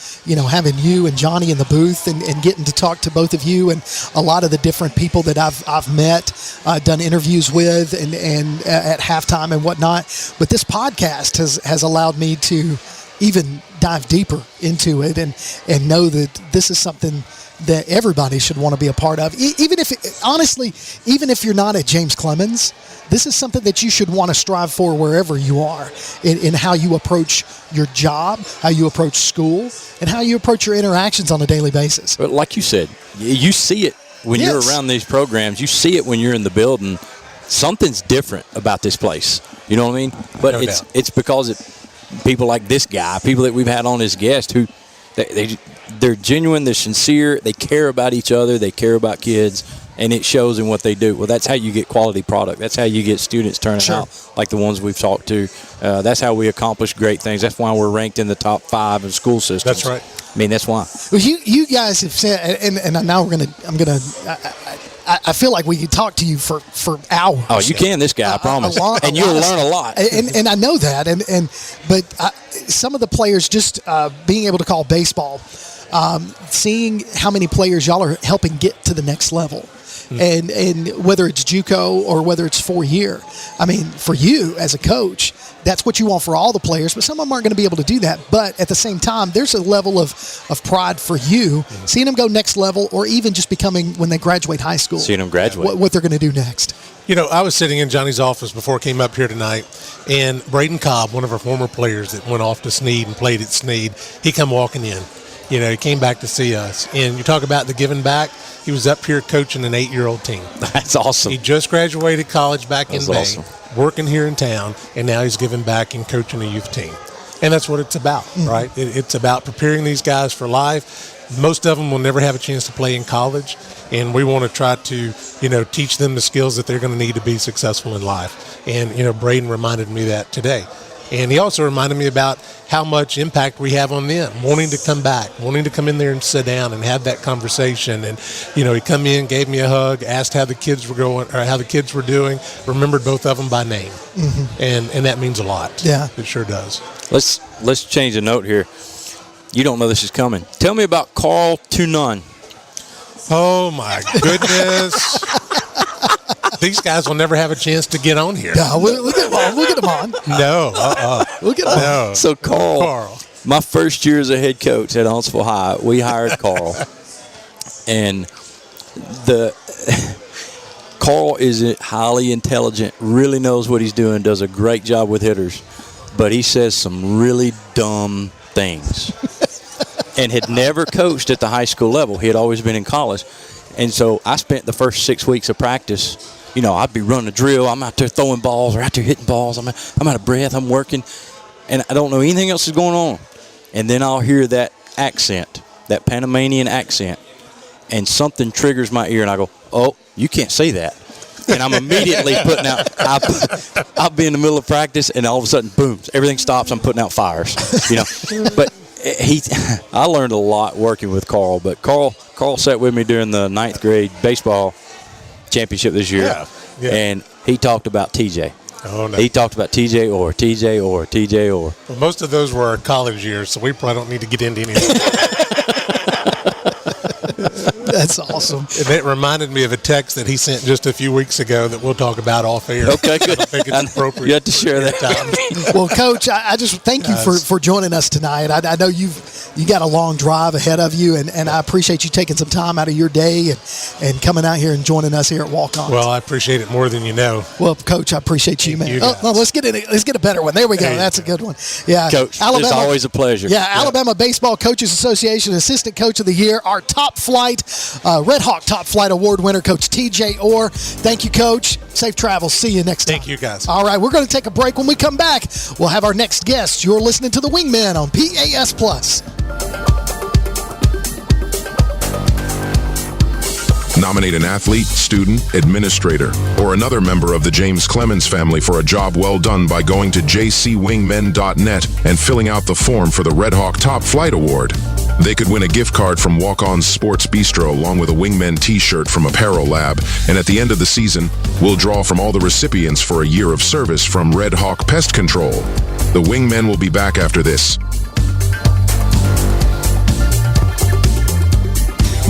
having you and Johnny in the booth and getting to talk to both of you and a lot of the different people that I've met, done interviews with and at halftime and whatnot. But this podcast has allowed me to even dive deeper into it and know that this is something that everybody should want to be a part of. Even if you're not at James Clemens, this is something that you should want to strive for wherever you are in how you approach your job, how you approach school, and how you approach your interactions on a daily basis. But like you said, you see it when you're around these programs. You see it when you're in the building. Something's different about this place. You know what I mean? But it's because people like this guy, people that we've had on as guests, who they're genuine, they're sincere, they care about each other, they care about kids, and it shows in what they do. Well, that's how you get quality product. That's how you get students turning out like the ones we've talked to. That's how we accomplish great things. That's why we're ranked in the top 5 in school systems. That's right. I mean, that's why. Well, you guys have said, and now I feel like we could talk to you for hours. Oh, you can, this guy, I promise. And you'll learn a lot. And I know that. But some of the players just being able to call baseball, seeing how many players y'all are helping get to the next level. And whether it's JUCO or whether it's 4-year, I mean, for you as a coach, that's what you want for all the players, but some of them aren't going to be able to do that. But at the same time, there's a level of pride for you, seeing them go next level, or even just becoming, when they graduate high school, seeing them graduate, what they're going to do next. I was sitting in Johnny's office before I came up here tonight, and Braden Cobb, one of our former players that went off to Snead and played at Snead, he come walking in. He came back to see us. And you talk about the giving back, he was up here coaching an 8-year-old team. That's awesome. He just graduated college back in May, working here in town, and now he's giving back and coaching a youth team. And that's what it's about, right? It's about preparing these guys for life. Most of them will never have a chance to play in college, and we want to try to, teach them the skills that they're going to need to be successful in life. And, Braden reminded me of that today. And he also reminded me about how much impact we have on them, wanting to come back, wanting to come in there and sit down and have that conversation. And, he come in, gave me a hug, asked how the kids were going or how the kids were doing, remembered both of them by name. And that means a lot. Yeah. It sure does. Let's change the note here. You don't know this is coming. Tell me about Carl Tunon. Oh, my goodness. These guys will never have a chance to get on here. No, we'll get them on. No. We'll get them on. No. So, Carl, my first year as a head coach at Huntsville High, we hired Carl. And Carl is highly intelligent, really knows what he's doing, does a great job with hitters. But he says some really dumb things. And had never coached at the high school level. He had always been in college. And so I spent the first 6 weeks of practice, I'd be running a drill. I'm out there throwing balls or out there hitting balls. I'm out of breath. I'm working. And I don't know anything else is going on. And then I'll hear that accent, that Panamanian accent, and something triggers my ear, and I go, oh, you can't say that. And I'm immediately putting out, I'll be in the middle of practice, and all of a sudden, boom, everything stops. I'm putting out fires, But I learned a lot working with Carl, but Carl sat with me during the 9th grade baseball championship this year, and he talked about TJ. Oh, no. He talked about TJ Orr. Well, most of those were our college years, so we probably don't need to get into any of that. That's awesome. And it reminded me of a text that he sent just a few weeks ago that we'll talk about off air. Okay, good. I don't think it's appropriate. You have to share that. Well, Coach, I just thank you for joining us tonight. I know you got a long drive ahead of you, and I appreciate you taking some time out of your day and coming out here and joining us here at Walk On. Well, I appreciate it more than you know. Well, Coach, I appreciate you, man. Let's get a better one. There we go. That's a good one. Yeah, Coach, it's always a pleasure. Yeah, Alabama Baseball Coaches Association Assistant Coach of the Year, our Top Flight RedHawk Top Flight Award winner, Coach TJ Orr. Thank you, Coach. Safe travels. See you next time. Thank you, guys. All right, we're going to take a break. When we come back, we'll have our next guest. You're listening to the Wingmen on PAS Plus. Nominate an athlete, student, administrator, or another member of the James Clemens family for a job well done by going to jcwingmen.net and filling out the form for the RedHawk Top Flight Award. They could win a gift card from Walk-On Sports Bistro along with a Wingmen t-shirt from Apparel Lab. And at the end of the season, we'll draw from all the recipients for a year of service from RedHawk Pest Control. The Wingmen will be back after this.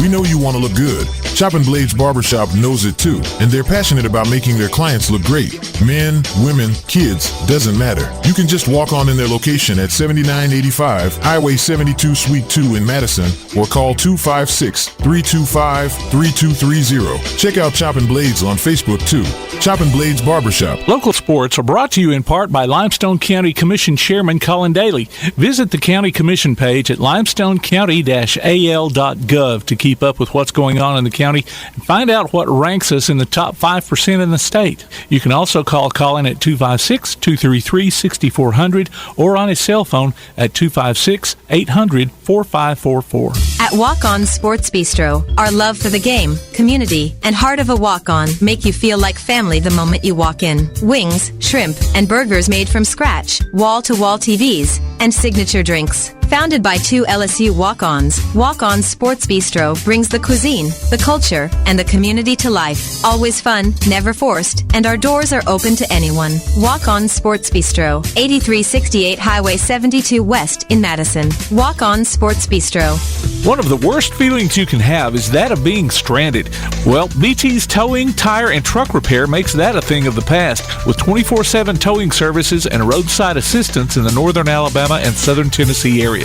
We know you want to look good. Chopping Blades Barbershop knows it too, and they're passionate about making their clients look great. Men, women, kids, doesn't matter. You can just walk on in their location at 7985 Highway 72 Suite 2 in Madison or call 256-325-3230. Check out Chopping Blades on Facebook too. Chopping Blades Barbershop. Local sports are brought to you in part by Limestone County Commission Chairman Colin Daly. Visit the County Commission page at limestonecounty-al.gov to keep up with what's going on in the county and find out what ranks us in the top 5% in the state. You can also call Colin at 256-233-6400 or on his cell phone at 256-800-4544. At Walk-On Sports Bistro, our love for the game, community, and heart of a walk-on make you feel like family the moment you walk in. Wings, shrimp, and burgers made from scratch, wall-to-wall TVs, and signature drinks. Founded by two LSU walk-ons, Walk-On Sports Bistro brings the cuisine, the culture, and the community to life. Always fun, never forced, and our doors are open to anyone. Walk-On Sports Bistro, 8368 Highway 72 West in Madison. Walk-On Sports Bistro. One of the worst feelings you can have is that of being stranded. Well, BT's Towing, Tire, and Truck Repair makes that a thing of the past with 24/7 towing services and roadside assistance in the northern Alabama and southern Tennessee areas.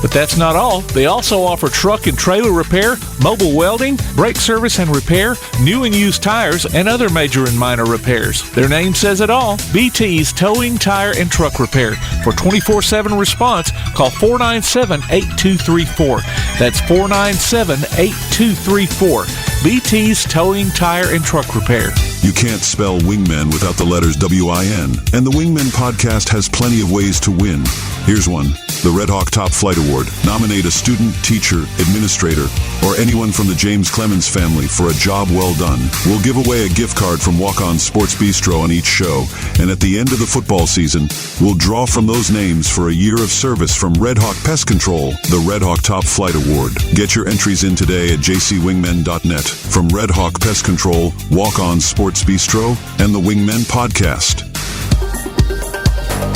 But that's not all. They also offer truck and trailer repair, mobile welding, brake service and repair, new and used tires, and other major and minor repairs. Their name says it all. BT's Towing, Tire, and Truck Repair. For 24/7 response, call 497-8234. That's 497-8234. BT's Towing, Tire, and Truck Repair. You can't spell Wingmen without the letters W-I-N, and the Wingmen podcast has plenty of ways to win. Here's one. The RedHawk Top Flight Award. Nominate a student, teacher, administrator, or anyone from the James Clemens family for a job well done. We'll give away a gift card from Walk-On Sports Bistro on each show, and at the end of the football season, we'll draw from those names for a year of service from RedHawk Pest Control, the RedHawk Top Flight Award. Get your entries in today at jcwingmen.net. From RedHawk Pest Control, Walk-On Sports Bistro, and the Wingmen podcast.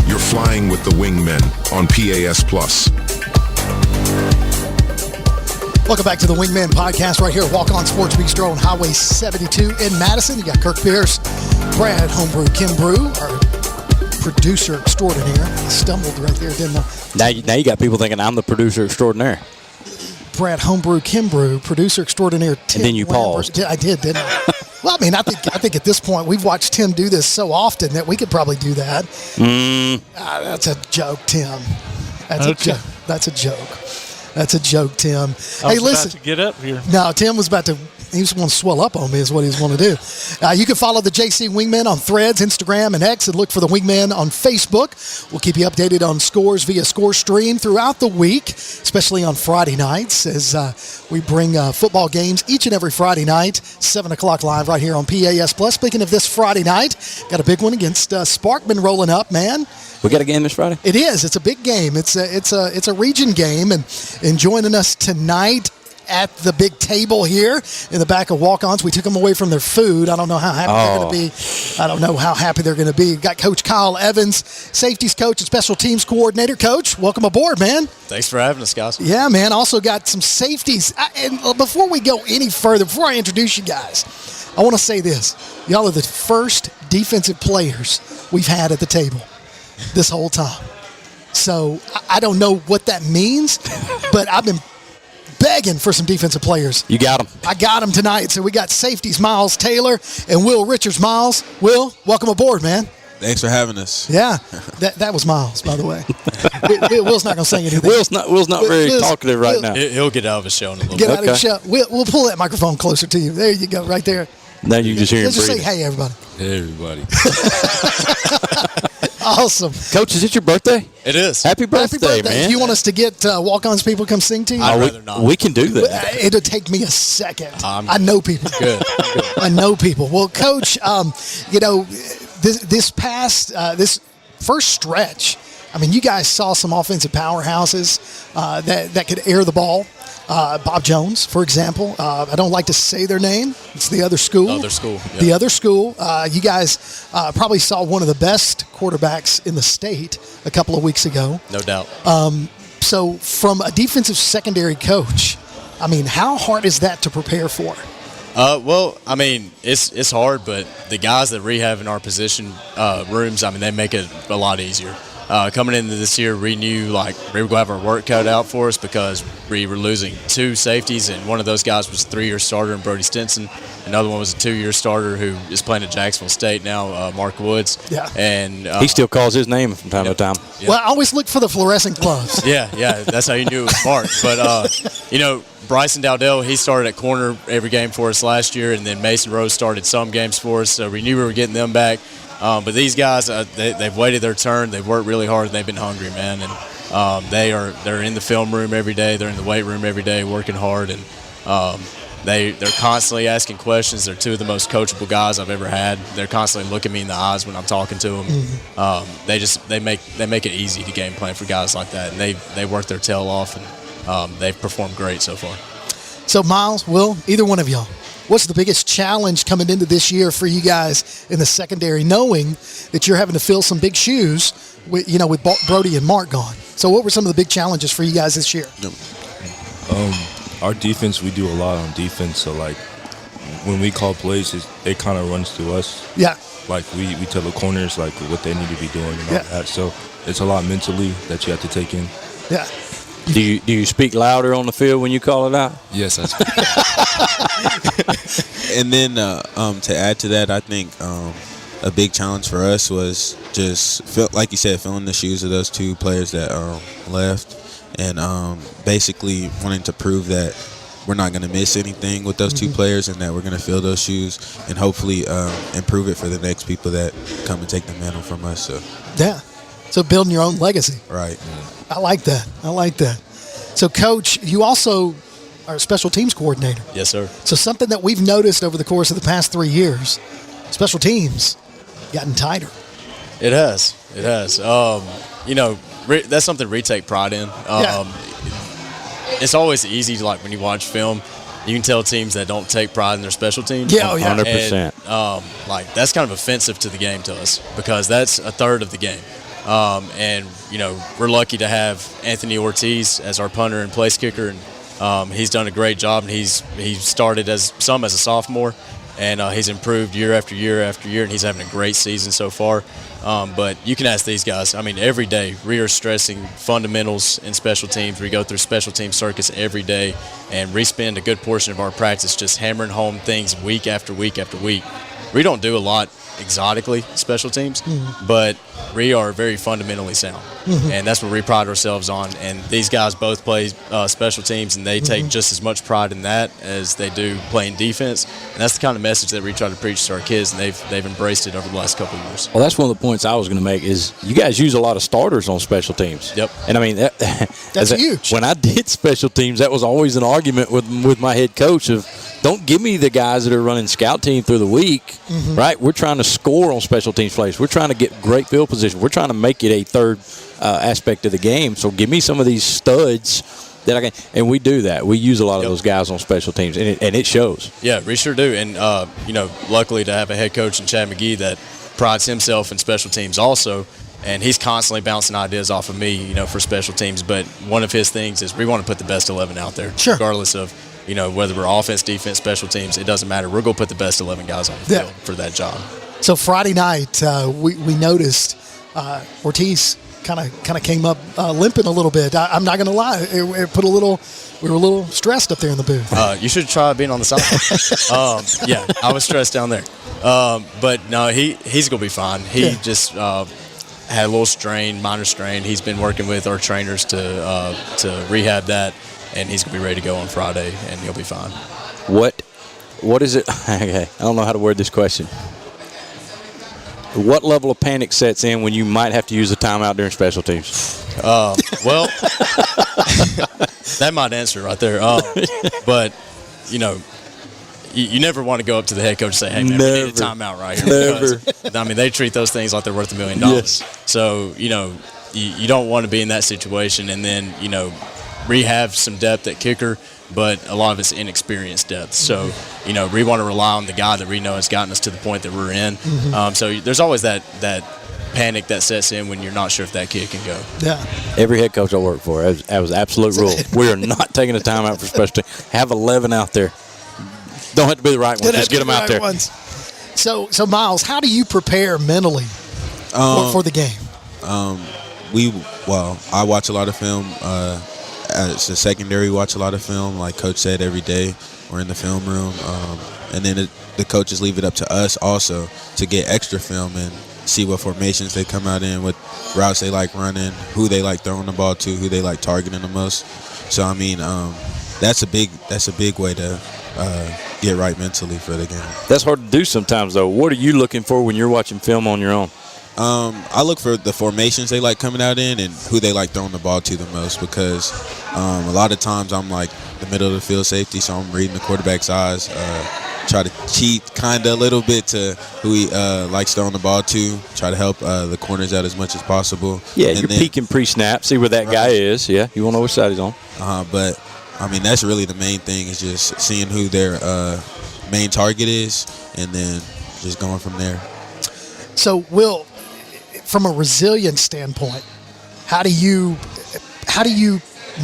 You're flying with the Wingmen on PAS Plus. Welcome back to the Wingmen podcast right here at Walk-On Sports Bistro on Highway 72 in Madison. You got Kirk Pierce, Brad Homebrew, Kim Brew, our producer extraordinaire. I stumbled right there, didn't I? Now you got people thinking I'm the producer extraordinaire. Brad Homebrew, Kim Brew, producer extraordinaire. Tim and then you Lambert. paused. I did, didn't I? Well, I mean, I think at this point we've watched Tim do this so often that we could probably do that. That's a joke, Tim. That's a joke. That's a joke. That's a joke, Tim. Hey, listen. About to get up here. No, Tim was about to. He was going to swell up on me is what he was going to do. You can follow the JC Wingmen on Threads, Instagram, and X, and look for the Wingmen on Facebook. We'll keep you updated on scores via Score Stream throughout the week, especially on Friday nights as we bring football games each and every Friday night, 7 o'clock live right here on PAS Plus. Speaking of this Friday night, got a big one against Sparkman rolling up, man. We got a game this Friday? It is. It's a big game. It's a region game, and joining us tonight at the big table here in the back of Walk-Ons. We took them away from their food. I don't know how happy they're going to be. I don't know how happy they're going to be. Got Coach Kyle Evans, safeties coach and special teams coordinator. Coach, welcome aboard, man. Thanks for having us, guys. Yeah, man. Also got some safeties. And before we go any further, before I introduce you guys, I want to say this. Y'all are the first defensive players we've had at the table this whole time. So I don't know what that means, but I've been begging for some defensive players. You got them. I got them tonight. So we got safeties Myles Taylor and Will Richards. Myles, Will, welcome aboard, man. Thanks for having us. Yeah, that was Myles, by the way. Will's not going to say anything. Will's not very talkative right now. He'll get out of his show in a little bit. Get out Okay. of his show. We'll pull that microphone closer to you. There you go, right there. Now you can just hear him Let's just say, breathing. hey, everybody. Hey, everybody. Awesome. Coach, is it your birthday? It is. Happy birthday, man. If you want us to get Walk-Ons people to come sing to you? I'd rather not. We can do that. It'll take me a second. I know people. Good. I know people. Well, Coach, this first stretch, I mean, you guys saw some offensive powerhouses that could air the ball. Bob Jones, for example. I don't like to say their name. It's the other school. Yeah. The other school. You guys probably saw one of the best quarterbacks in the state a couple of weeks ago. No doubt. So from a defensive secondary coach, I mean, how hard is that to prepare for? Well, I mean, it's hard, but the guys that rehab in our position rooms, I mean, they make it a lot easier. Coming into this year, we knew like we were going to have our work cut out for us because we were losing 2 safeties, and one of those guys was a 3-year starter in Brody Stinson. Another one was a 2-year starter who is playing at Jacksonville State now, Mark Woods. Yeah. And he still calls his name from time to time. Yeah. Well, I always look for the fluorescent gloves. Yeah, that's how you knew it was Mark. But, Bryson Dowdell, he started at corner every game for us last year, and then Mason Rose started some games for us, so we knew we were getting them back. But these guys, they've waited their turn. They've worked really hard. They've been hungry, man. And they're in the film room every day. They're in the weight room every day working hard. And they're constantly asking questions. They're 2 of the most coachable guys I've ever had. They're constantly looking me in the eyes when I'm talking to them. Mm-hmm. They make it easy to game plan for guys like that. And they work their tail off, and they've performed great so far. So, Myles, Will, either one of y'all, what's the biggest challenge coming into this year for you guys in the secondary, knowing that you're having to fill some big shoes with Brody and Mark gone? So what were some of the big challenges for you guys this year? Our defense, we do a lot on defense. So, like, when we call plays, it kind of runs through us. Yeah. Like, we tell the corners, like, what they need to be doing and all that. So it's a lot mentally that you have to take in. Yeah. Do you speak louder on the field when you call it out? Yes, I speak. And then to add to that, I think a big challenge for us was just, like you said, filling the shoes of those 2 players that left, and basically wanting to prove that we're not going to miss anything with those 2 players, and that we're going to fill those shoes and hopefully improve it for the next people that come and take the mantle from us. So building your own legacy. Right. I like that. So, Coach, you also are a special teams coordinator. Yes, sir. So something that we've noticed over the course of the past 3 years, special teams gotten tighter. It has. That's something we take pride in. It's always easy to, like, when you watch film, you can tell teams that don't take pride in their special teams. 100%. And, that's kind of offensive to the game to us because that's a third of the game. We're lucky to have Anthony Ortiz as our punter and place kicker, and he's done a great job. And he started as a sophomore, and he's improved year after year after year, and he's having a great season so far. But you can ask these guys. I mean, every day we are stressing fundamentals in special teams. We go through special team circuits every day, and we spend a good portion of our practice just hammering home things week after week after week. We don't do a lot exotically special teams, but we are very fundamentally sound, and that's what we pride ourselves on. And these guys both play special teams, and they take just as much pride in that as they do playing defense. And that's the kind of message that we try to preach to our kids, and they've embraced it over the last couple of years. Well, that's one of the points I was going to make is you guys use a lot of starters on special teams. Yep. And I mean that's huge. When I did special teams, that was always an argument with my head coach of don't give me the guys that are running scout team through the week, right? We're trying to score on special teams plays. We're trying to get great field position. We're trying to make it a third aspect of the game. So give me some of these studs that I can, and we do that. We use a lot of those guys on special teams, and it shows. Yeah, we sure do. And luckily to have a head coach in Chad McGee that prides himself in special teams also, and he's constantly bouncing ideas off of me, for special teams. But one of his things is we want to put the best 11 out there, regardless of whether we're offense, defense, special teams. It doesn't matter. We're going to put the best 11 guys on the field for that job. So Friday night, we noticed Ortiz kind of came up limping a little bit. I'm not going to lie, we were a little stressed up there in the booth. You should try being on the side. Yeah, I was stressed down there, but no, he's going to be fine. He just had a little minor strain. He's been working with our trainers to rehab that, and he's going to be ready to go on Friday, and he'll be fine. What is it? Okay, I don't know how to word this question. What level of panic sets in when you might have to use a timeout during special teams? Well, that might answer right there. But, you never want to go up to the head coach and say, hey, man, we need a timeout right here. Never. Because, they treat those things like they're worth $1 million. Yes. So, you don't want to be in that situation and then, we have some depth at kicker, but a lot of it's inexperienced depth. So, we want to rely on the guy that we know has gotten us to the point that we're in. So there's always that panic that sets in when you're not sure if that kid can go. Yeah. Every head coach I work for, that was absolute rule. We are not taking a timeout for special team. Have 11 out there. Don't have to be the right one. Just get them out there. Ones. So Myles, how do you prepare mentally for the game? I watch a lot of film. As a secondary, watch a lot of film. Like Coach said, every day we're in the film room. And then the coaches leave it up to us also to get extra film and see what formations they come out in, what routes they like running, who they like throwing the ball to, who they like targeting the most. So I mean, that's a big way to get right mentally for the game. That's hard to do sometimes, though. What are you looking for when you're watching film on your own? I look for the formations they like coming out in and who they like throwing the ball to the most, because a lot of times I'm like the middle of the field safety, so I'm reading the quarterback's eyes, try to cheat kind of a little bit to who he likes throwing the ball to, try to help the corners out as much as possible. Yeah, and you're peeking pre-snap, see where that guy is. Yeah, you want to know which side he's on. But, I mean, that's really the main thing, is just seeing who their main target is and then just going from there. So, Will, from a resilience standpoint, how do you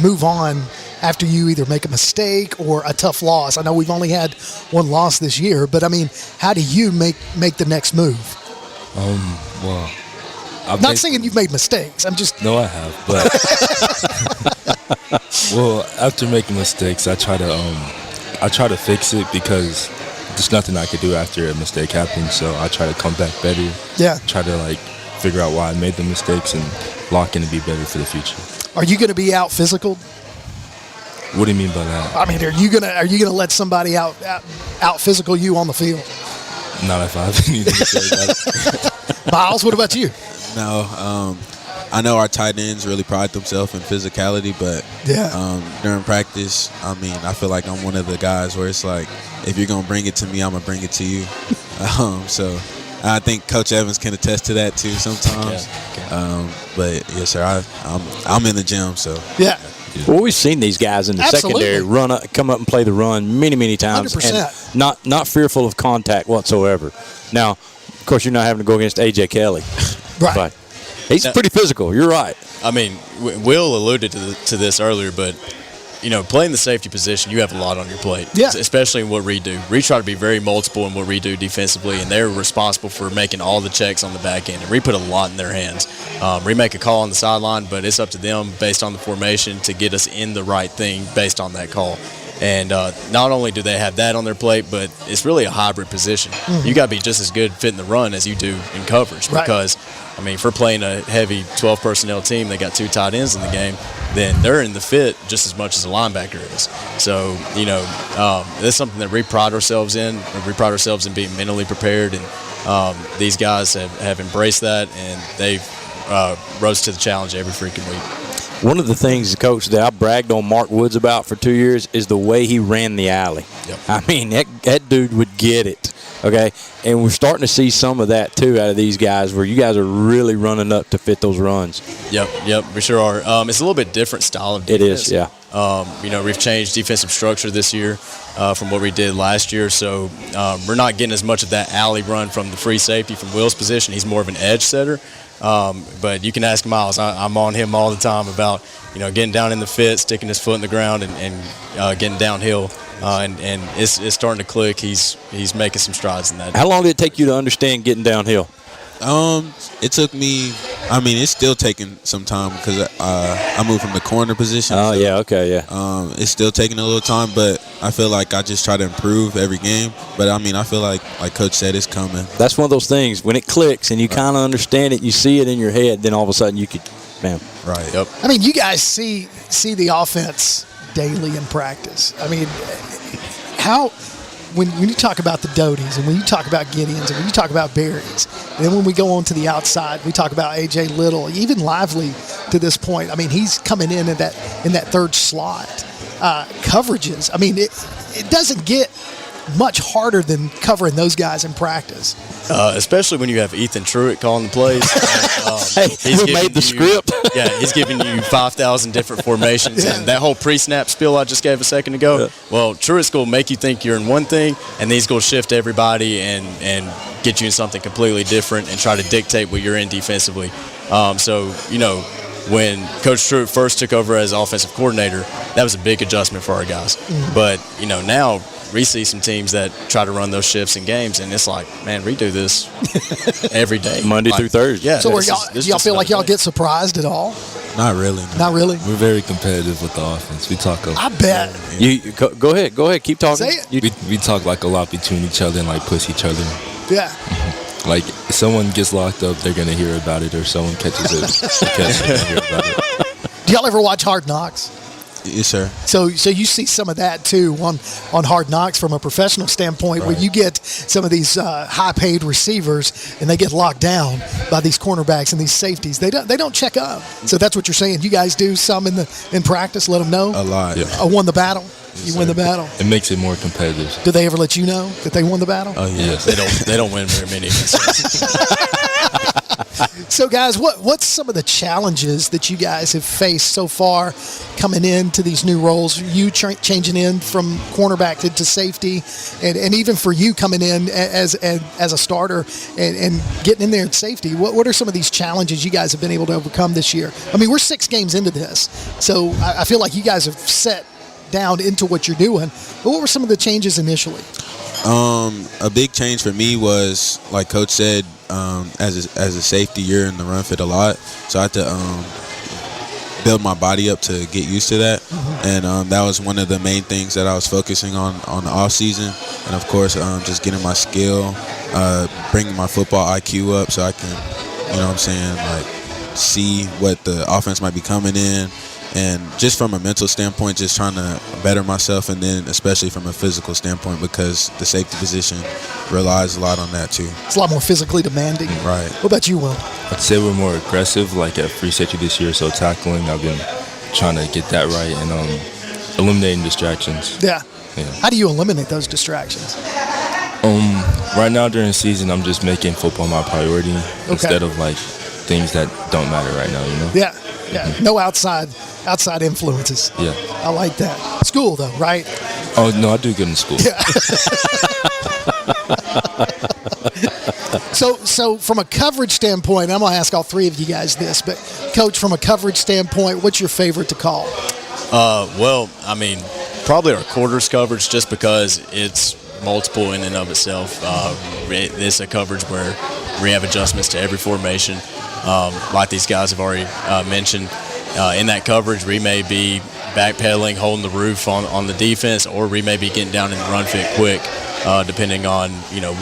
move on after you either make a mistake or a tough loss? I know we've only had one loss this year, but I mean, how do you make the next move? Well, not saying you've made mistakes. I'm just no, I have, but well, after making mistakes, I try to fix it, because there's nothing I could do after a mistake happens. So I try to come back better. Yeah. Try to figure out why I made the mistakes and lock in to be better for the future. Are you going to be out physical? What do you mean by that? I mean, are you gonna let somebody out physical you on the field? Not if I have anything to say about it. Myles, what about you? No, I know our tight ends really pride themselves in physicality, but during practice, I mean, I feel like I'm one of the guys where it's like, if you're gonna bring it to me, I'm gonna bring it to you. So I think Coach Evans can attest to that too sometimes. But yes, sir, I'm in the gym, so yeah. Well, we've seen these guys in the secondary come up and play the run many times, 100%. and not fearful of contact whatsoever. Now, of course, you're not having to go against A.J. Kelly, right? But he's pretty physical. You're right. I mean, Will alluded to this earlier, but playing the safety position, you have a lot on your plate. Yeah. Especially in what we do. We try to be very multiple in what we do defensively, and they're responsible for making all the checks on the back end. And we put a lot in their hands. We make a call on the sideline, but it's up to them based on the formation to get us in the right thing based on that call. And not only do they have that on their plate, but it's really a hybrid position. Mm-hmm. You got to be just as good fitting the run as you do in coverage, because, I mean, if we're playing a heavy 12 personnel team, they got 2 tight ends in the game, then they're in the fit just as much as a linebacker is. So, that's something that we pride ourselves in. We pride ourselves in being mentally prepared, and these guys have embraced that, and they've rose to the challenge every freaking week. One of the things, Coach, that I bragged on Mark Woods about for 2 years is the way he ran the alley. Yep. I mean, that dude would get it, okay? And we're starting to see some of that, too, out of these guys, where you guys are really running up to fit those runs. Yep, we sure are. It's a little bit different style of defense. It is, yeah. We've changed defensive structure this year from what we did last year, so we're not getting as much of that alley run from the free safety from Will's position. He's more of an edge setter. But you can ask Myles. I'm on him all the time about getting down in the fit, sticking his foot in the ground, and getting downhill. And it's starting to click. He's making some strides in that. How long did it take you to understand getting downhill? It took me. I mean, it's still taking some time because I moved from the corner position. Oh, so, yeah, okay, yeah. It's still taking a little time, but I feel like I just try to improve every game. But I mean, I feel like Coach said, it's coming. That's one of those things when it clicks and you kind of understand it, you see it in your head, then all of a sudden you could, man. Right. Yep. I mean, you guys see the offense daily in practice. I mean, how. When you talk about the Doties and when you talk about Gideons and when you talk about Berries, and then when we go on to the outside, we talk about A.J. Little, even Lively to this point. I mean, he's coming in that third slot. Coverages, I mean, it doesn't get much harder than covering those guys in practice. Especially when you have Ethan Truitt calling the plays. Hey, who made the script? Yeah, he's giving you 5,000 different formations. And that whole pre-snap spiel I just gave a second ago, well, Truist's going to make you think you're in one thing, and then he's going to shift everybody and get you in something completely different and try to dictate what you're in defensively. So, you know, when Coach Truitt first took over as offensive coordinator, that was a big adjustment for our guys. But, you know, now we see some teams that try to run those shifts in games, and it's like, man, we do this every day. Monday through Thursday. Yeah. So y'all feel like y'all get surprised at all? Not really. No. Not really? We're very competitive with the offense. We talk I bet. You go ahead. Keep talking. Say it. We talk like a lot between each other and like push each other. Yeah. Like if someone gets locked up, they're gonna hear about it, or someone catches it, they're gonna hear about it. Do y'all ever watch Hard Knocks? Yes, sir. So you see some of that too on Hard Knocks from a professional standpoint, where you get some of these high-paid receivers and they get locked down by these cornerbacks and these safeties. They don't check up. So that's what you're saying. You guys do some in practice. Let them know. A lot. Yeah. I won the battle. You win the battle. It makes it more competitive. Do they ever let you know that they won the battle? Oh yeah. Yes. They don't win very many. So, guys, what's some of the challenges that you guys have faced so far coming into these new roles? You changing in from cornerback to safety, and even for you coming in as a starter and getting in there at safety. What are some of these challenges you guys have been able to overcome this year? I mean, we're 6 games into this, so I feel like you guys have set down into what you're doing. But what were some of the changes initially? A big change for me was, like Coach said, as a safety, you're in the run fit a lot, so I had to build my body up to get used to that, and that was one of the main things that I was focusing on the off season, and of course, just getting my skill, bringing my football IQ up, so I can, you know what I'm saying, like see what the offense might be coming in. And just from a mental standpoint, just trying to better myself, and then especially from a physical standpoint, because the safety position relies a lot on that too. It's a lot more physically demanding. Right. What about you, Will? I'd say we're more aggressive, like at free safety this year. So tackling, I've been trying to get that right, and eliminating distractions. Yeah. How do you eliminate those distractions? Right now during the season, I'm just making football my priority instead of like things that don't matter right now. You know. Yeah. Yeah. No outside influences. Yeah. I like that. School though, right? Oh no, I do good in school. Yeah. So from a coverage standpoint, I'm gonna ask all 3 of you guys this, but Coach, from a coverage standpoint, what's your favorite to call? Well, I mean, probably our quarters coverage, just because it's multiple in and of itself. It's a coverage where we have adjustments to every formation. Like these guys have already mentioned, in that coverage, we may be backpedaling, holding the roof on the defense, or we may be getting down in the run fit quick, depending on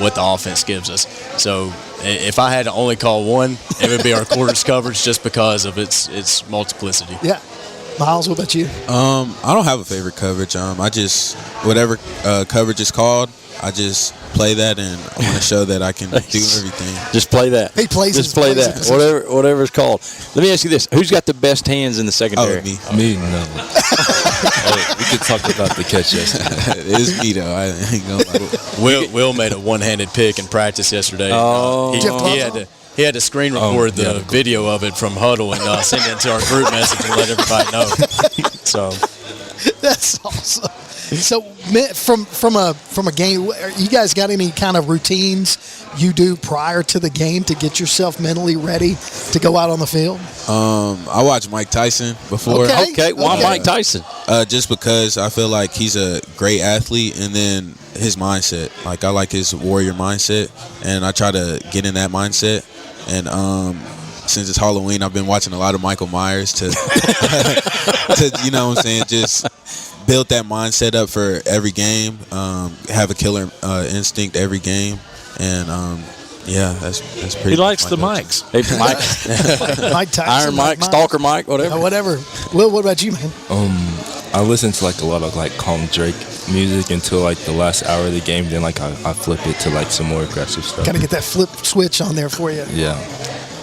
what the offense gives us. So if I had to only call one, it would be our quarters coverage, just because of its multiplicity. Yeah. Myles, what about you? I don't have a favorite coverage. I just, whatever coverage is called, I just play that, and I want to show that I can do everything. Just play that. He plays. Just play that. Whatever it's called. Let me ask you this: who's got the best hands in the secondary? Oh, me. No. We could talk about the catch yesterday. It is me though. I ain't gonna lie. Will made a one-handed pick in practice yesterday. Oh. He had to screen record the video of it from Huddle and send it to our group message and let everybody know. So that's awesome. So from a game, you guys got any kind of routines you do prior to the game to get yourself mentally ready to go out on the field? I watched Mike Tyson before. Okay. Why Mike Tyson? Just because I feel like he's a great athlete, and then his mindset. Like, I like his warrior mindset, and I try to get in that mindset. And since it's Halloween, I've been watching a lot of Michael Myers to you know what I'm saying, just build that mindset up for every game, have a killer instinct every game, and yeah, that's pretty. He likes the mics. Hey, Mike, Mike Tyson, Iron Mike, Stalker Mike, whatever. Whatever. Will, what about you, man? I listen to like a lot of like calm Drake music until like the last hour of the game. Then like I flip it to like some more aggressive stuff. Got to get that flip switch on there for you. Yeah.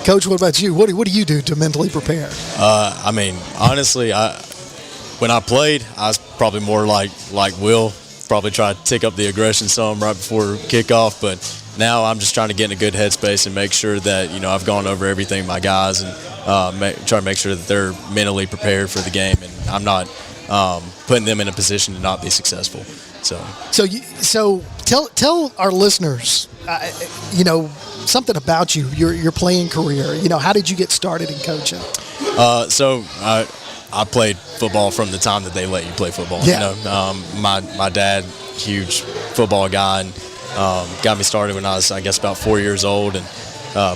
Coach, what about you? What do you do to mentally prepare? I mean, honestly, when I played, I was probably more like Will. Probably try to tick up the aggression some right before kickoff, but now I'm just trying to get in a good headspace and make sure that, I've gone over everything with my guys and try to make sure that they're mentally prepared for the game, and I'm not putting them in a position to not be successful. So tell our listeners, something about you, your playing career. How did you get started in coaching? I played football from the time that they let you play football. Yeah. My dad, huge football guy, and got me started when I was, I guess, about 4 years old, and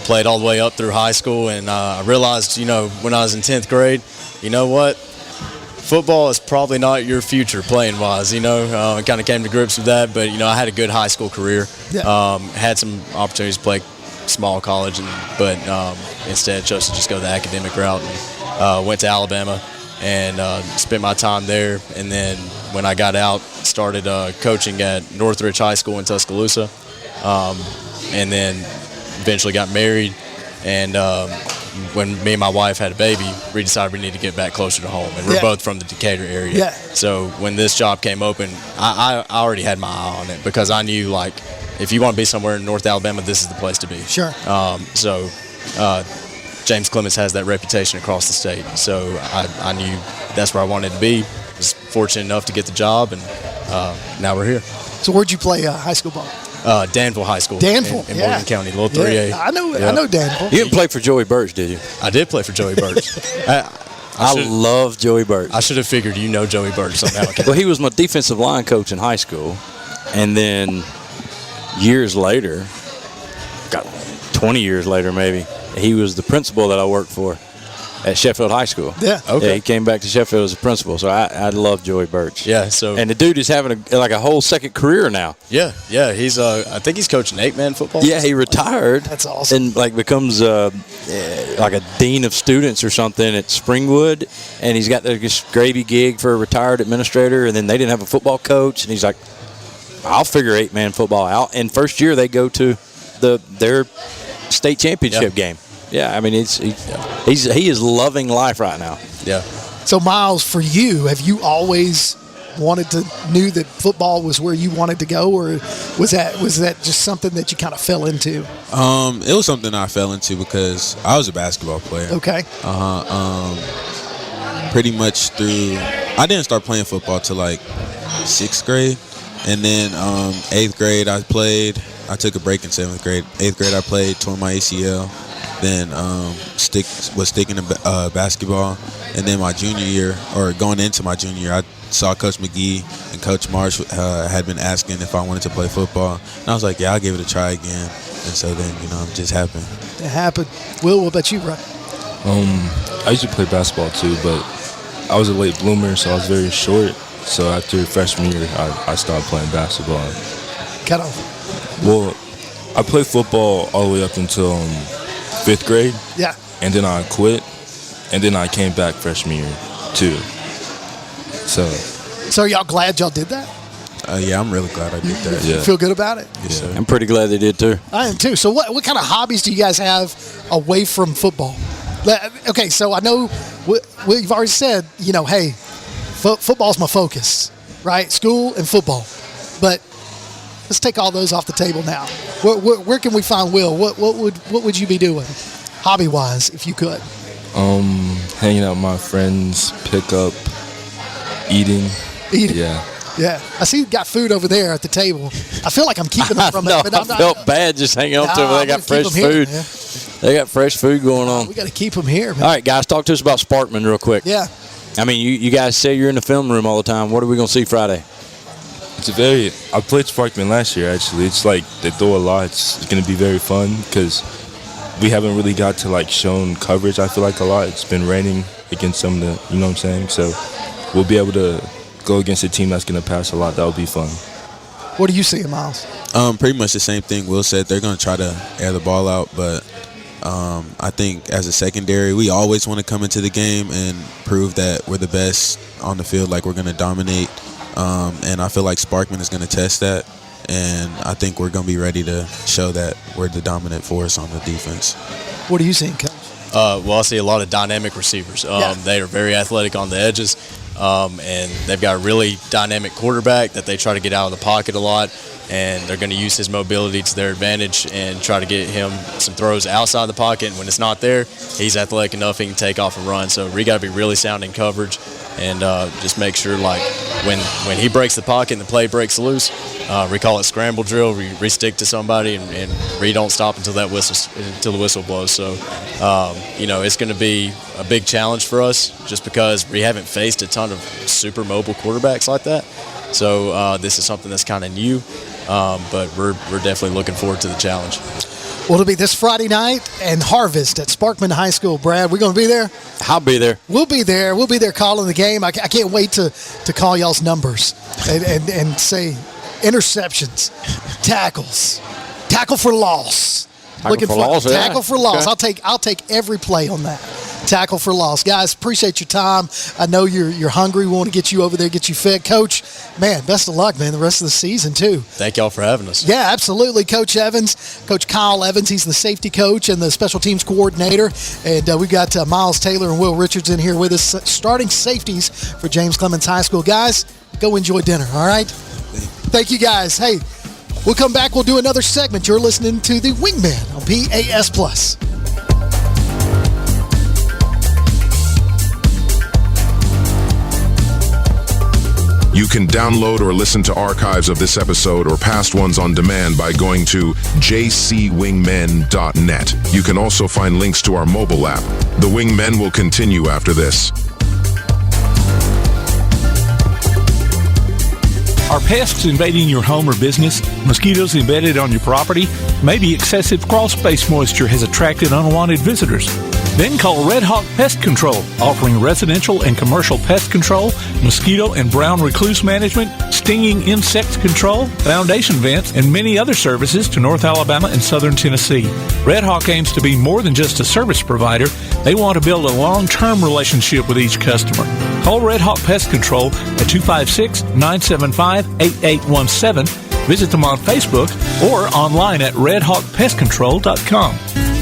played all the way up through high school. And I realized, when I was in 10th grade, you know what? Football is probably not your future playing-wise. I kind of came to grips with that. But, I had a good high school career. Yeah. Had some opportunities to play small college, but instead chose to just go the academic route and went to Alabama and spent my time there. And then when I got out, started coaching at Northridge High School in Tuscaloosa, and then eventually got married. And when me and my wife had a baby, we decided we need to get back closer to home. And we're both from the Decatur area. Yeah. So when this job came open, I already had my eye on it because I knew, like, if you want to be somewhere in North Alabama, this is the place to be. Sure. James Clemens has that reputation across the state. So I knew that's where I wanted to be. Was fortunate enough to get the job, and now we're here. So where'd you play high school ball? Danville High School. Danville, in Morgan County, little 3A. Yeah, I know Danville. You didn't play for Joey Birch, did you? I did play for Joey Birch. I love Joey Birch. I should have figured Joey Birch somehow. Well, he was my defensive line coach in high school, and then years later, 20 years later maybe, he was the principal that I worked for at Sheffield High School. Yeah. Okay. Yeah, he came back to Sheffield as a principal, so I love Joey Birch. Yeah. So. And the dude is having a whole second career now. Yeah. He's I think he's coaching 8-man football. Yeah, he retired. That's awesome. And becomes like a dean of students or something at Springwood, and he's got this gravy gig for a retired administrator, and then they didn't have a football coach, and he's like, I'll figure 8-man football out. And first year they go to their state championship game. Yeah, I mean, he is loving life right now. Yeah. So, Myles, for you, have you always knew that football was where you wanted to go, or was that just something that you kind of fell into? It was something I fell into because I was a basketball player. Okay. Pretty much I didn't start playing football till like 6th grade, and then 8th grade I played. I took a break in 7th grade. 8th grade I played, tore my ACL. Then was sticking to basketball. And then my junior year, or going into my junior year, I saw Coach McGee and Coach Marsh had been asking if I wanted to play football. And I was like, yeah, I'll give it a try again. And so then, it just happened. It happened. Will, what about you, bro? I used to play basketball too, but I was a late bloomer, so I was very short. So after freshman year, I stopped playing basketball. Cut off. Well, I played football all the way up until 5th grade. Yeah. And then I quit, and then I came back freshman year too. So are y'all glad y'all did that? Yeah, I'm really glad I did that. You feel good about it? Yes, sir. I'm pretty glad they did too. I am too. So what kind of hobbies do you guys have away from football? Okay, so I know you've already said, hey, football's my focus, right? School and football. But let's take all those off the table now. Where can we find Will? What would you be doing, hobby-wise, if you could? Hanging out with my friends, pick up, eating. Yeah. Yeah. I see you got food over there at the table. I feel like I'm keeping them from it. But I felt bad just hanging on to them. They got fresh food. They got fresh food going on. We got to keep them here, man. All right, guys, talk to us about Sparkman real quick. Yeah. I mean, you guys say you're in the film room all the time. What are we going to see Friday? I played Sparkman last year, actually. It's like they throw a lot. It's going to be very fun because we haven't really got to shown coverage, I feel like, a lot. It's been raining against some of the, you know what I'm saying? So we'll be able to go against a team that's going to pass a lot. That'll be fun. What are you seeing, Myles? Pretty much the same thing Will said. They're going to try to air the ball out, but I think as a secondary, we always want to come into the game and prove that we're the best on the field, like we're going to dominate. And I feel like Sparkman is going to test that, and I think we're going to be ready to show that we're the dominant force on the defense. What are you seeing, Coach? Well, I see a lot of dynamic receivers. They are very athletic on the edges. and they've got a really dynamic quarterback that they try to get out of the pocket a lot, and they're going to use his mobility to their advantage and try to get him some throws outside the pocket. And when it's not there, he's athletic enough he can take off and run. So we got to be really sound in coverage and just make sure, like, when he breaks the pocket and the play breaks loose, we call it scramble drill. We stick to somebody and we don't stop until the whistle blows. So, it's going to be a big challenge for us just because we haven't faced a ton of super mobile quarterbacks like that. So this is something that's kind of new, but we're definitely looking forward to the challenge. Well, it'll be this Friday night and Harvest at Sparkman High School. Brad, we're going to be there? I'll be there. We'll be there. We'll be there calling the game. I can't wait to call y'all's numbers and say interceptions, tackles, tackle for loss. Tackle for loss. Tackle for loss. Okay. I'll take every play on that. Tackle for loss. Guys, appreciate your time. I know you're hungry. We want to get you over there, get you fed. Coach, man, best of luck, man, the rest of the season, too. Thank y'all for having us. Yeah, absolutely. Coach Evans, Coach Kyle Evans, he's the safety coach and the special teams coordinator. And we've got Myles Taylor and Will Richards in here with us, starting safeties for James Clemens High School. Guys, go enjoy dinner, all right? Thank you, guys. Hey, we'll come back. We'll do another segment. You're listening to the Wingman on PAS+. You can download or listen to archives of this episode or past ones on demand by going to jcwingmen.net. You can also find links to our mobile app. The Wingmen will continue after this. Are pests invading your home or business? Mosquitoes embedded on your property? Maybe excessive crawl space moisture has attracted unwanted visitors. Then call RedHawk Pest Control, offering residential and commercial pest control, mosquito and brown recluse management, stinging insect control, foundation vents, and many other services to North Alabama and Southern Tennessee. RedHawk aims to be more than just a service provider. They want to build a long-term relationship with each customer. Call RedHawk Pest Control at 256-975-8817. Visit them on Facebook or online at redhawkpestcontrol.com.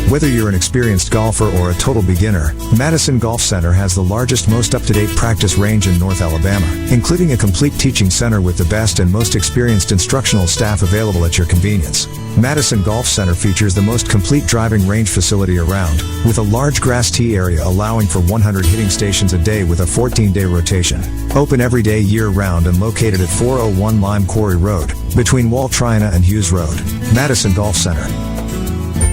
Whether you're an experienced golfer or a total beginner, Madison Golf Center has the largest, most up-to-date practice range in North Alabama, including a complete teaching center with the best and most experienced instructional staff available at your convenience. Madison Golf Center features the most complete driving range facility around, with a large grass tee area allowing for 100 hitting stations a day with a 14-day rotation. Open every day year-round and located at 401 Lime Quarry Road, between Wall Triana and Hughes Road. Madison Golf Center.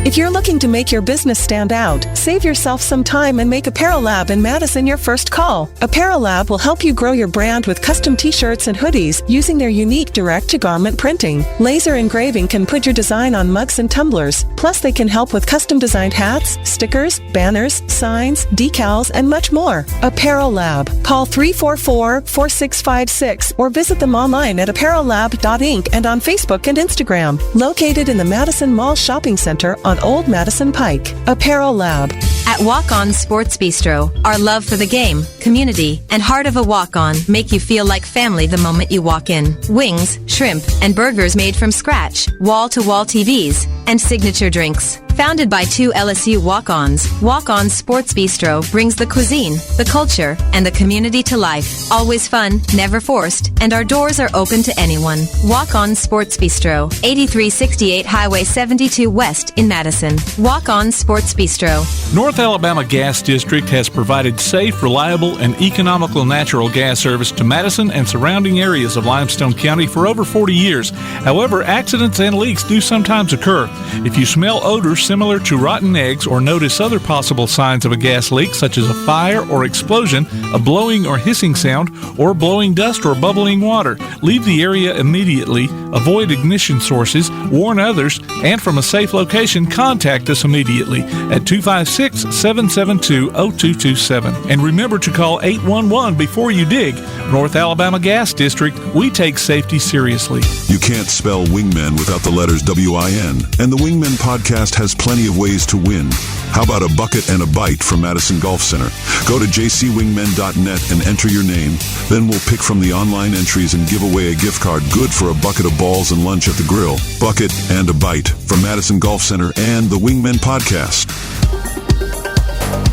If you're looking to make your business stand out, save yourself some time and make ApparelLab in Madison your first call. ApparelLab will help you grow your brand with custom t-shirts and hoodies using their unique direct-to-garment printing. Laser engraving can put your design on mugs and tumblers. Plus, they can help with custom-designed hats, stickers, banners, signs, decals, and much more. ApparelLab. Call 344-4656 or visit them online at apparellab.inc and on Facebook and Instagram. Located in the Madison Mall Shopping Center on Old Madison Pike. ApparelLab. At Walk-On Sports Bistro, our love for the game, community, and heart of a walk-on make you feel like family the moment you walk in. Wings, shrimp, and burgers made from scratch, wall-to-wall TVs, and signature drinks. Founded by two LSU walk-ons, Walk-On Sports Bistro brings the cuisine, the culture, and the community to life. Always fun, never forced, and our doors are open to anyone. Walk-On Sports Bistro, 8368 Highway 72 West in Madison. Walk-On Sports Bistro. North Alabama Gas District has provided safe, reliable, and economical natural gas service to Madison and surrounding areas of Limestone County for over 40 years. However, accidents and leaks do sometimes occur. If you smell odors similar to rotten eggs or notice other possible signs of a gas leak, such as a fire or explosion, a blowing or hissing sound, or blowing dust or bubbling water, leave the area immediately, avoid ignition sources, warn others, and from a safe location, contact us immediately at 256-772-0227. And remember to call 811 before you dig. North Alabama Gas District, we take safety seriously. You can't spell Wingmen without the letters W-I-N, and the Wingmen podcast has plenty of ways to win. How about a bucket and a bite from Madison Golf Center? Go to jcwingmen.net and enter your name. Then we'll pick from the online entries and give away a gift card good for a bucket of balls and lunch at the grill. Bucket and a bite from Madison Golf Center and the Wingmen podcast.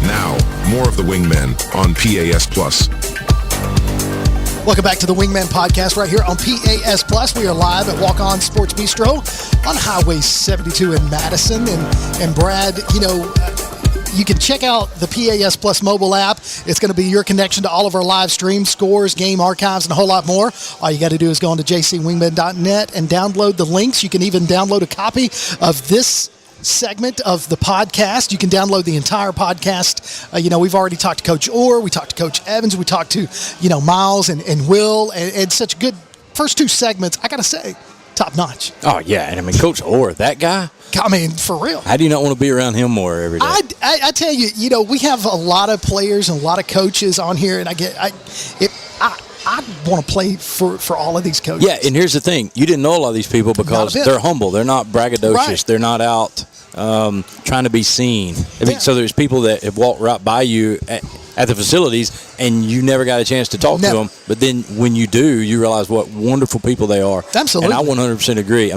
Now, more of the Wingmen on PAS+. Welcome back to the Wingmen podcast right here on PAS Plus. We are live at Walk On Sports Bistro on Highway 72 in Madison. And Brad, you can check out the PAS Plus mobile app. It's going to be your connection to all of our live streams, scores, game archives, and a whole lot more. All you got to do is go on to jcwingman.net and download the links. You can even download a copy of this segment of the podcast. You can download the entire podcast. We've already talked to Coach Orr. We talked to Coach Evans. We talked to, Myles and Will, and such good first two segments. I got to say, top notch. Oh, yeah. And Coach Orr, that guy. For real. How do you not want to be around him more every day? I tell you, we have a lot of players and a lot of coaches on here, and I want to play for all of these coaches. Yeah, and here's the thing. You didn't know a lot of these people because they're humble. They're not braggadocious. Right. They're not out trying to be seen. So there's people that have walked right by you at the facilities, and you never got a chance to talk to them. But then when you do, you realize what wonderful people they are. Absolutely. And I 100% agree.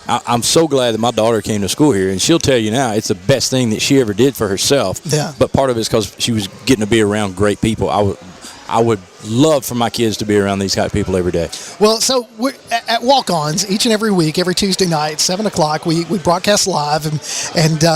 I'm so glad that my daughter came to school here, and she'll tell you now it's the best thing that she ever did for herself. Yeah. But part of it is because she was getting to be around great people. I would love for my kids to be around these kind of people every day. Well, so we're at Walk-Ons each and every week, every Tuesday night, 7 o'clock, we broadcast live, and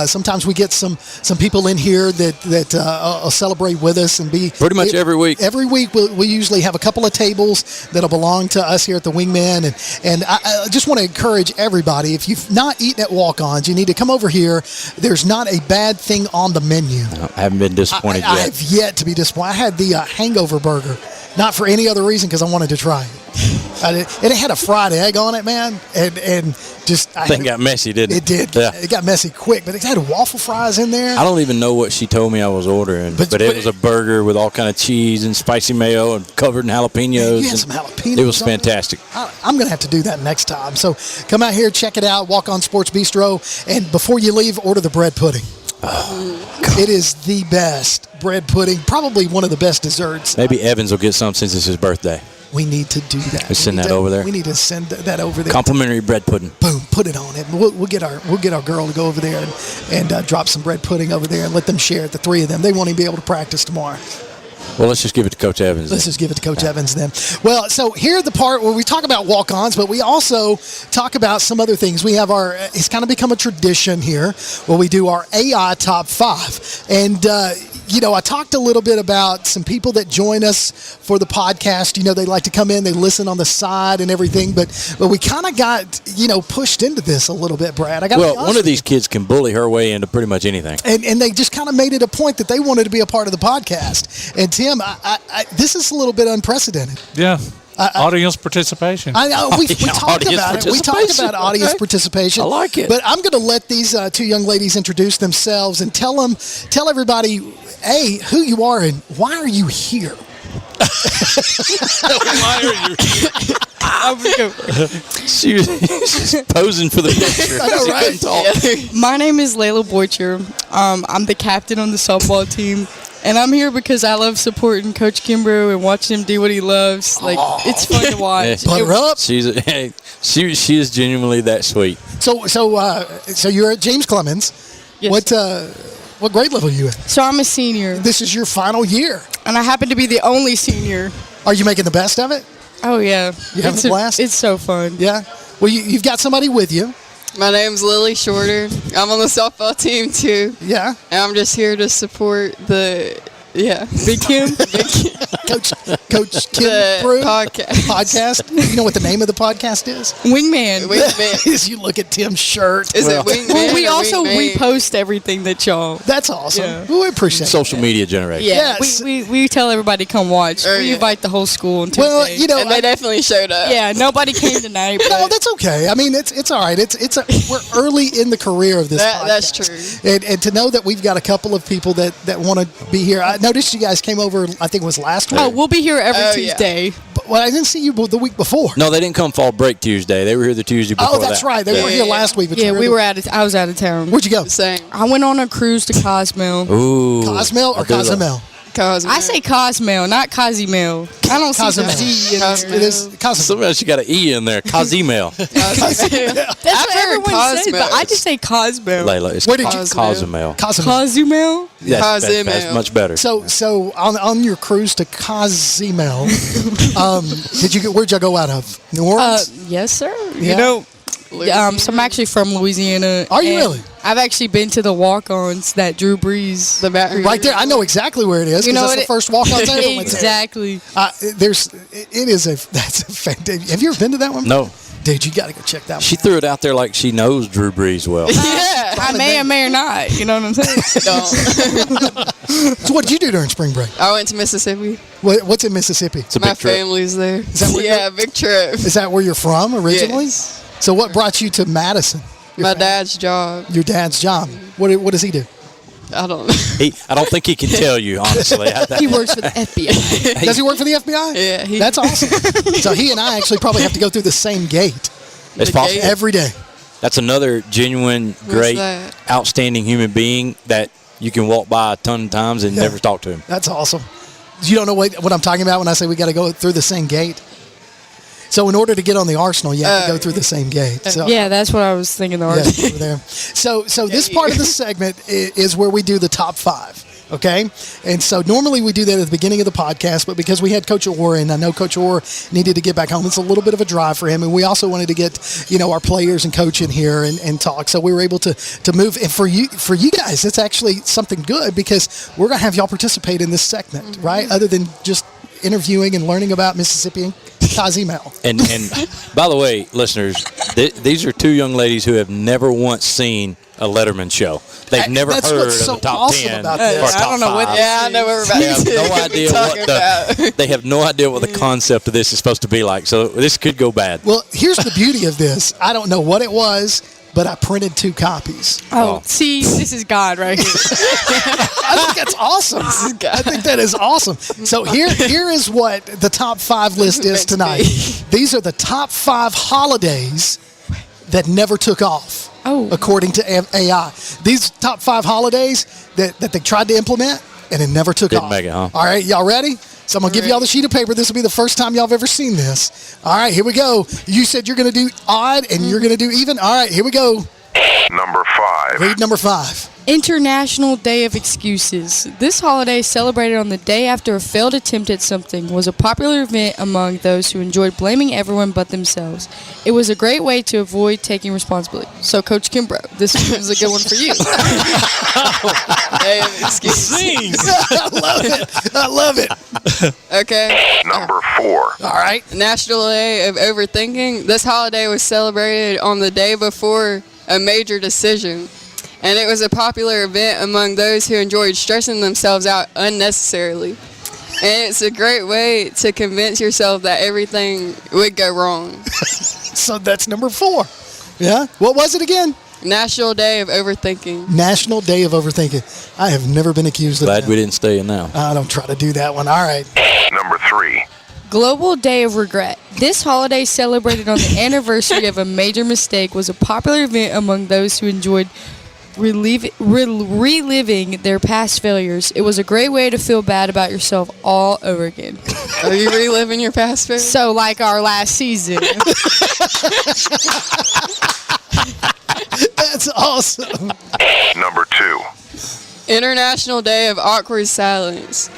sometimes we get some people in here that celebrate with us and be pretty much every week. Every week we usually have a couple of tables that'll belong to us here at the Wingmen, and I just want to encourage everybody, if you've not eaten at Walk-Ons, you need to come over here. There's not a bad thing on the menu. I haven't been disappointed yet. I have yet to be disappointed. I had the hangover burger. Not for any other reason, because I wanted to try it. It had a fried egg on it, man, and just thing got messy, didn't it? It did. Yeah. It got messy quick, but it had waffle fries in there. I don't even know what she told me I was ordering, but it was a burger with all kind of cheese and spicy mayo and covered in jalapenos. You had some jalapenos. It was fantastic. I'm going to have to do that next time. So come out here, check it out, Walk On Sports Bistro, and before you leave, order the bread pudding. Oh, it is the best bread pudding, probably one of the best desserts. Maybe Evans will get some since it's his birthday. We need to do that. Let's send that over there. We need to send that over there. Complimentary bread pudding. Boom, put it on it. We'll get our girl to go over there and drop some bread pudding over there and let them share it. The three of them. They won't even be able to practice tomorrow. Well, let's just give it to Coach Evans. Let's just give it to Coach Evans then. Well, so here's the part where we talk about walk-ons, but we also talk about some other things. We have it's kind of become a tradition here where we do our AI Top 5. And, I talked a little bit about some people that join us for the podcast. They like to come in, they listen on the side and everything, but we kind of got, pushed into this a little bit, Brad. One of these kids can bully her way into pretty much anything. And they just kind of made it a point that they wanted to be a part of the podcast. And Tim, this is a little bit unprecedented. Yeah. Audience participation. I know. We talked about it. We talked about audience participation. I like it. But I'm going to let these two young ladies introduce themselves and tell everybody, who you are and why are you here? Why are you here? She's posing for the picture. I know, right? My name is Laila Boycher. I'm the captain on the softball team. And I'm here because I love supporting Coach Kimbrough and watching him do what he loves. It's fun to watch. Butter up. She is genuinely that sweet. So you're at James Clemens. Yes. What grade level are you in? So I'm a senior. This is your final year. And I happen to be the only senior. Are you making the best of it? Oh, yeah. You having a blast? It's so fun. Yeah? Well, you've got somebody with you. My name's Lilly Shorter. I'm on the softball team, too. Yeah. And I'm just here to support Big Kim. Coach Kimbrough podcast. You know what the name of the podcast is? Wingman. As you look at Tim's shirt. Is it Wingman? Well, we also repost everything that y'all. That's awesome. Yeah. We appreciate social media generation. Yeah. Yes. We tell everybody to come watch. We invite the whole school on Tuesday. Well, and they definitely showed up. Yeah, nobody came tonight. No, that's okay. I mean, it's all right. We're early in the career of this podcast. That's true. And to know that we've got a couple of people that want to be here. I noticed you guys came over, I think it was last week. Oh, we'll be here every Tuesday. Yeah. But I didn't see you the week before. No, they didn't come fall break Tuesday. They were here the Tuesday before. Oh, that's right. They were here last week. But I was out of town. Where'd you go? Same. I went on a cruise to Cozumel. Ooh. Cozumel or Cozumel? Cosmo. I say Cosmo, not Cozumel. I don't see the Z in there. It is Cosmo. Somebody else, you got an E in there. Cozumel. That's what everyone says, but I just say Cosmo. Layla, it's Where did you- Cozumel. Cozumel? That's much better. So on your cruise to Cozumel, where'd you go out of? New Orleans? Yes, sir. Yeah. You know, so I'm actually from Louisiana. Are you and really? I've actually been to the walk-ons that Drew Brees. Right there. I know exactly where it is. You know that's the first walk-on table. Exactly. That's a fantastic. Have you ever been to that one? No. Dude, you got to go check that one. She threw it out there like she knows Drew Brees well. Yeah, I may or may or not. You know what I'm saying? So what did you do during spring break? I went to Mississippi. What's in Mississippi? My family's there. Big trip. Is that where you're from originally? Yes. So what brought you to Madison? My dad's job. Your dad's job. What does he do? I don't know. I don't think he can tell you, honestly. He works for the FBI. Does he work for the FBI? Yeah. That's awesome. So he and I actually probably have to go through the same gate. It's possible. Every day. That's another genuine, great, outstanding human being that you can walk by a ton of times and never talk to him. That's awesome. You don't know what I'm talking about when I say we got to go through the same gate? So in order to get on the Arsenal, you have to go through the same gate. So, yeah, that's what I was thinking. The Arsenal. over there. So this part of the segment is where we do the top 5. Okay, and so normally we do that at the beginning of the podcast, but because we had Coach Orr, and I know Coach Orr needed to get back home, it's a little bit of a drive for him, and we also wanted to get our players and coach in here and talk. So we were able to move. And for you guys, it's actually something good because we're gonna have y'all participate in this segment, right? Other than just interviewing and learning about Mississippi and Cozumel. And by the way, listeners, these are two young ladies who have never once seen a Letterman show. They've never heard of the top 10 or top 5. I don't know what. Yeah, I know what we're about They have no idea they have no idea what the concept of this is supposed to be like. So this could go bad. Well, here's the beauty of this. I don't know what it was, but I printed 2 copies. Oh, see, this is God right here. I think that's awesome. I think that is awesome. So here is what the top 5 list is tonight. These are the top 5 holidays that never took off. Oh. According to AI. These top 5 holidays that they tried to implement and it never took off. Didn't make it, huh? All right, y'all ready? So I'm going to give y'all the sheet of paper. This will be the first time y'all have ever seen this. All right, here we go. You said you're going to do odd and you're going to do even. All right, here we go. Number 5. Read number 5. International Day of Excuses. This holiday, celebrated on the day after a failed attempt at something, was a popular event among those who enjoyed blaming everyone but themselves. It was a great way to avoid taking responsibility. So, Coach Kimbrough, this is a good one for you. Day of Excuses. I love it. Okay. Number 4. All right. National Day of Overthinking. This holiday was celebrated on the day before a major decision, and it was a popular event among those who enjoyed stressing themselves out unnecessarily. And it's a great way to convince yourself that everything would go wrong. So that's number 4. Yeah? What was it again? National Day of Overthinking. National Day of Overthinking. I have never been accused of that. Glad we didn't stay in now. I don't try to do that one. All right. Number 3. Global Day of Regret. This holiday, celebrated on the anniversary of a major mistake, was a popular event among those who enjoyed reliving their past failures. It was a great way to feel bad about yourself all over again. Are you reliving your past failures? So, like our last season. That's awesome. Number 2. International Day of Awkward Silence.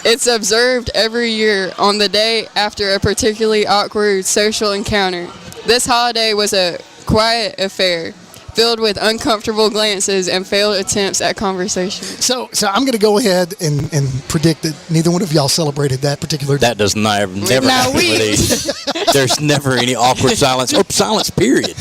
It's observed every year on the day after a particularly awkward social encounter. This holiday was a quiet affair, filled with uncomfortable glances and failed attempts at conversation. So I'm going to go ahead and predict that neither one of y'all celebrated that particular day. That does never happen with these. There's never any awkward silence or silence, period.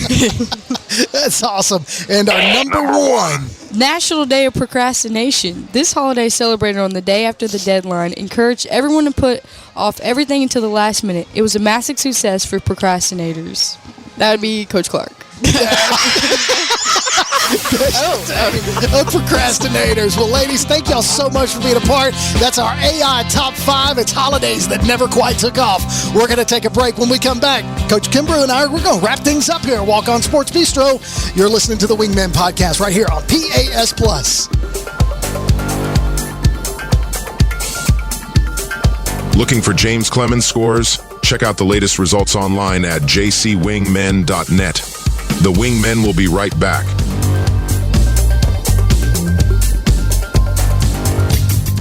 That's awesome. And our number 1. National Day of Procrastination. This holiday, celebrated on the day after the deadline, encouraged everyone to put off everything until the last minute. It was a massive success for procrastinators. That would be Coach Clark. Procrastinators. Well, ladies, thank y'all so much for being a part. That's our AI Top 5. It's holidays that never quite took off. We're going to take a break. When we come back, Coach Kimbrough and I, we're going to wrap things up here at Walk On Sports Bistro. You're listening to the Wingmen Podcast right here on PAS Plus. Looking for James Clemens scores? Check out the latest results online at jcwingmen.net. The Wingmen will be right back.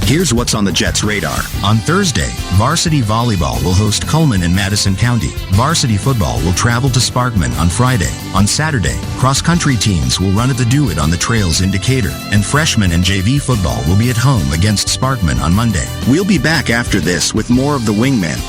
Here's what's on the Jets' radar. On Thursday, varsity volleyball will host Coleman in Madison County. Varsity football will travel to Sparkman on Friday. On Saturday, cross-country teams will run at the Dewitt on the trails in Decatur. And freshman and JV football will be at home against Sparkman on Monday. We'll be back after this with more of the Wingmen.